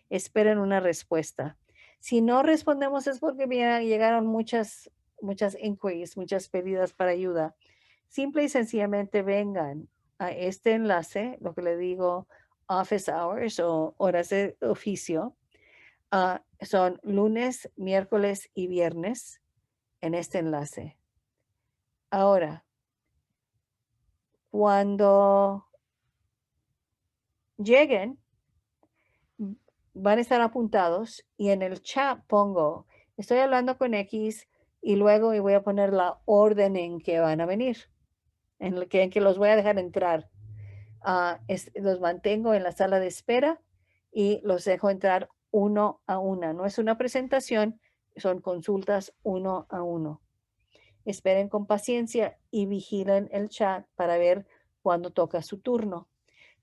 S1: Esperen una respuesta. Si no respondemos es porque llegaron muchas inquiries, muchas pedidas para ayuda. Simple y sencillamente vengan a este enlace, lo que le digo, office hours o horas de oficio. Son lunes, miércoles y viernes en este enlace. Ahora, cuando lleguen, van a estar apuntados y en el chat pongo, estoy hablando con X y luego voy a poner la orden en que van a venir, en que los voy a dejar entrar. Los mantengo en la sala de espera y los dejo entrar uno a una. No es una presentación, son consultas uno a uno. Esperen con paciencia y vigilen el chat para ver cuándo toca su turno.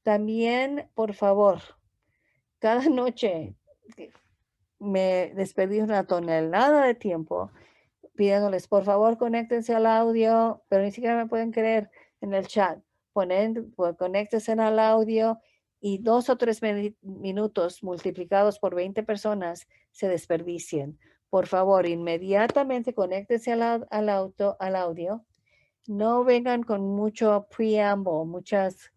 S1: También, por favor, cada noche me desperdí una tonelada de tiempo pidiéndoles, por favor, conéctense al audio, pero ni siquiera me pueden creer en el chat. Conéctense al audio y 2 o 3 minutos multiplicados por 20 personas se desperdicien. Por favor, inmediatamente conéctense al audio. No vengan con mucho preamble, muchas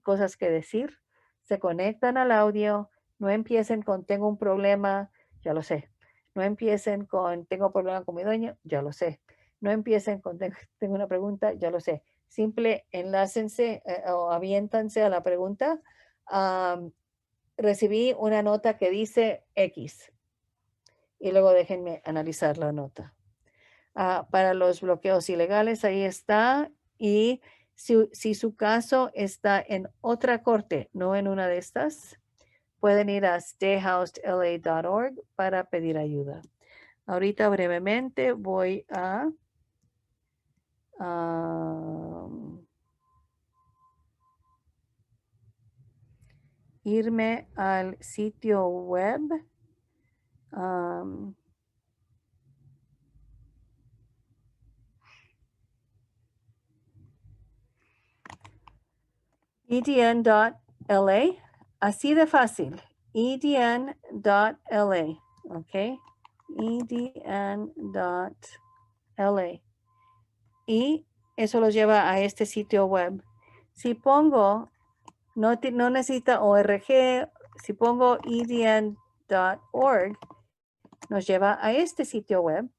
S1: cosas que decir. Se conectan al audio. No empiecen con tengo un problema, ya lo sé. No empiecen con tengo problema con mi dueño, ya lo sé. No empiecen con tengo una pregunta, ya lo sé. Simple enlácense o aviéntanse a la pregunta. Recibí una nota que dice X y luego déjenme analizar la nota. Para los bloqueos ilegales, ahí está. Y si su caso está en otra corte, no en una de estas, pueden ir a stayhousedla.org para pedir ayuda. Ahorita brevemente voy a irme al sitio web. edn.la, así de fácil, edn.la, ok, edn.la, y eso los lleva a este sitio web. Si pongo, no necesita org, si pongo edn.org, nos lleva a este sitio web,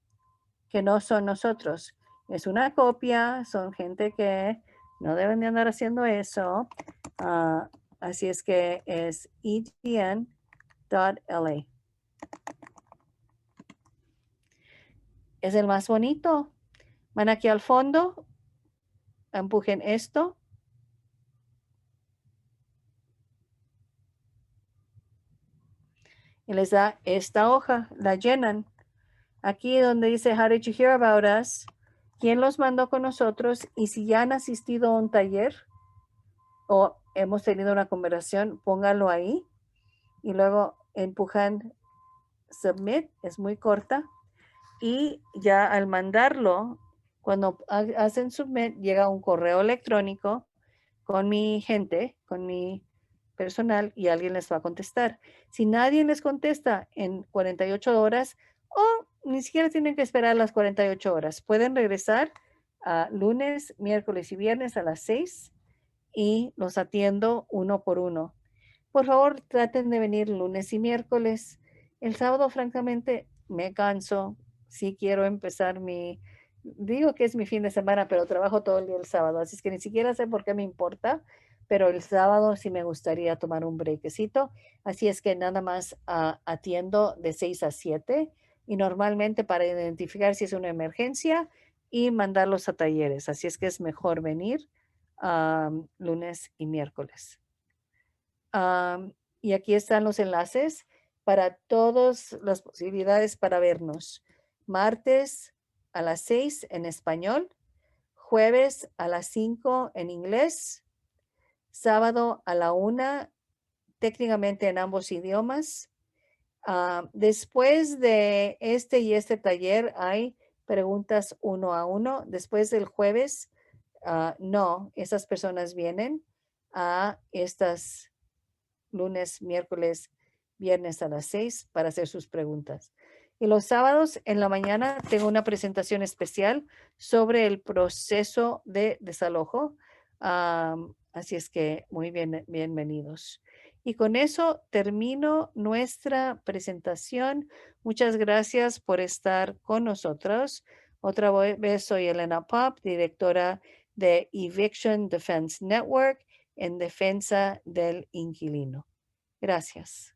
S1: que no son nosotros. Es una copia, son gente que no deben de andar haciendo eso. Así es que es edn.la. Es el más bonito. Van aquí al fondo, empujen esto. Y les da esta hoja, la llenan. Aquí donde dice, how did you hear about us? ¿Quién los mandó con nosotros? Y si ya han asistido a un taller o hemos tenido una conversación, pónganlo ahí. Y luego empujan submit, es muy corta. Y ya al mandarlo, cuando hacen submit, llega un correo electrónico con mi gente, con mi personal y alguien les va a contestar. Si nadie les contesta en 48 horas o ni siquiera tienen que esperar las 48 horas, pueden regresar a lunes, miércoles y viernes a las 6 y los atiendo uno por uno. Por favor, traten de venir lunes y miércoles. El sábado, francamente, me canso. Sí quiero empezar digo que es mi fin de semana, pero trabajo todo el día el sábado, así es que ni siquiera sé por qué me importa, pero el sábado sí me gustaría tomar un brequecito. Así es que nada más atiendo de 6 a 7 y normalmente para identificar si es una emergencia y mandarlos a talleres. Así es que es mejor venir lunes y miércoles. Y aquí están los enlaces para todas las posibilidades para vernos. Martes a las 6 en español, jueves a las 5 en inglés, sábado a la 1, técnicamente en ambos idiomas. Después de este y este taller hay preguntas uno a uno. Después del jueves, no, esas personas vienen a estas lunes, miércoles, viernes a las 6 para hacer sus preguntas. Y los sábados en la mañana tengo una presentación especial sobre el proceso de desalojo. Así es que muy bien, bienvenidos. Y con eso termino nuestra presentación. Muchas gracias por estar con nosotros. Otra vez soy Elena Pop, directora de Eviction Defense Network en defensa del inquilino. Gracias.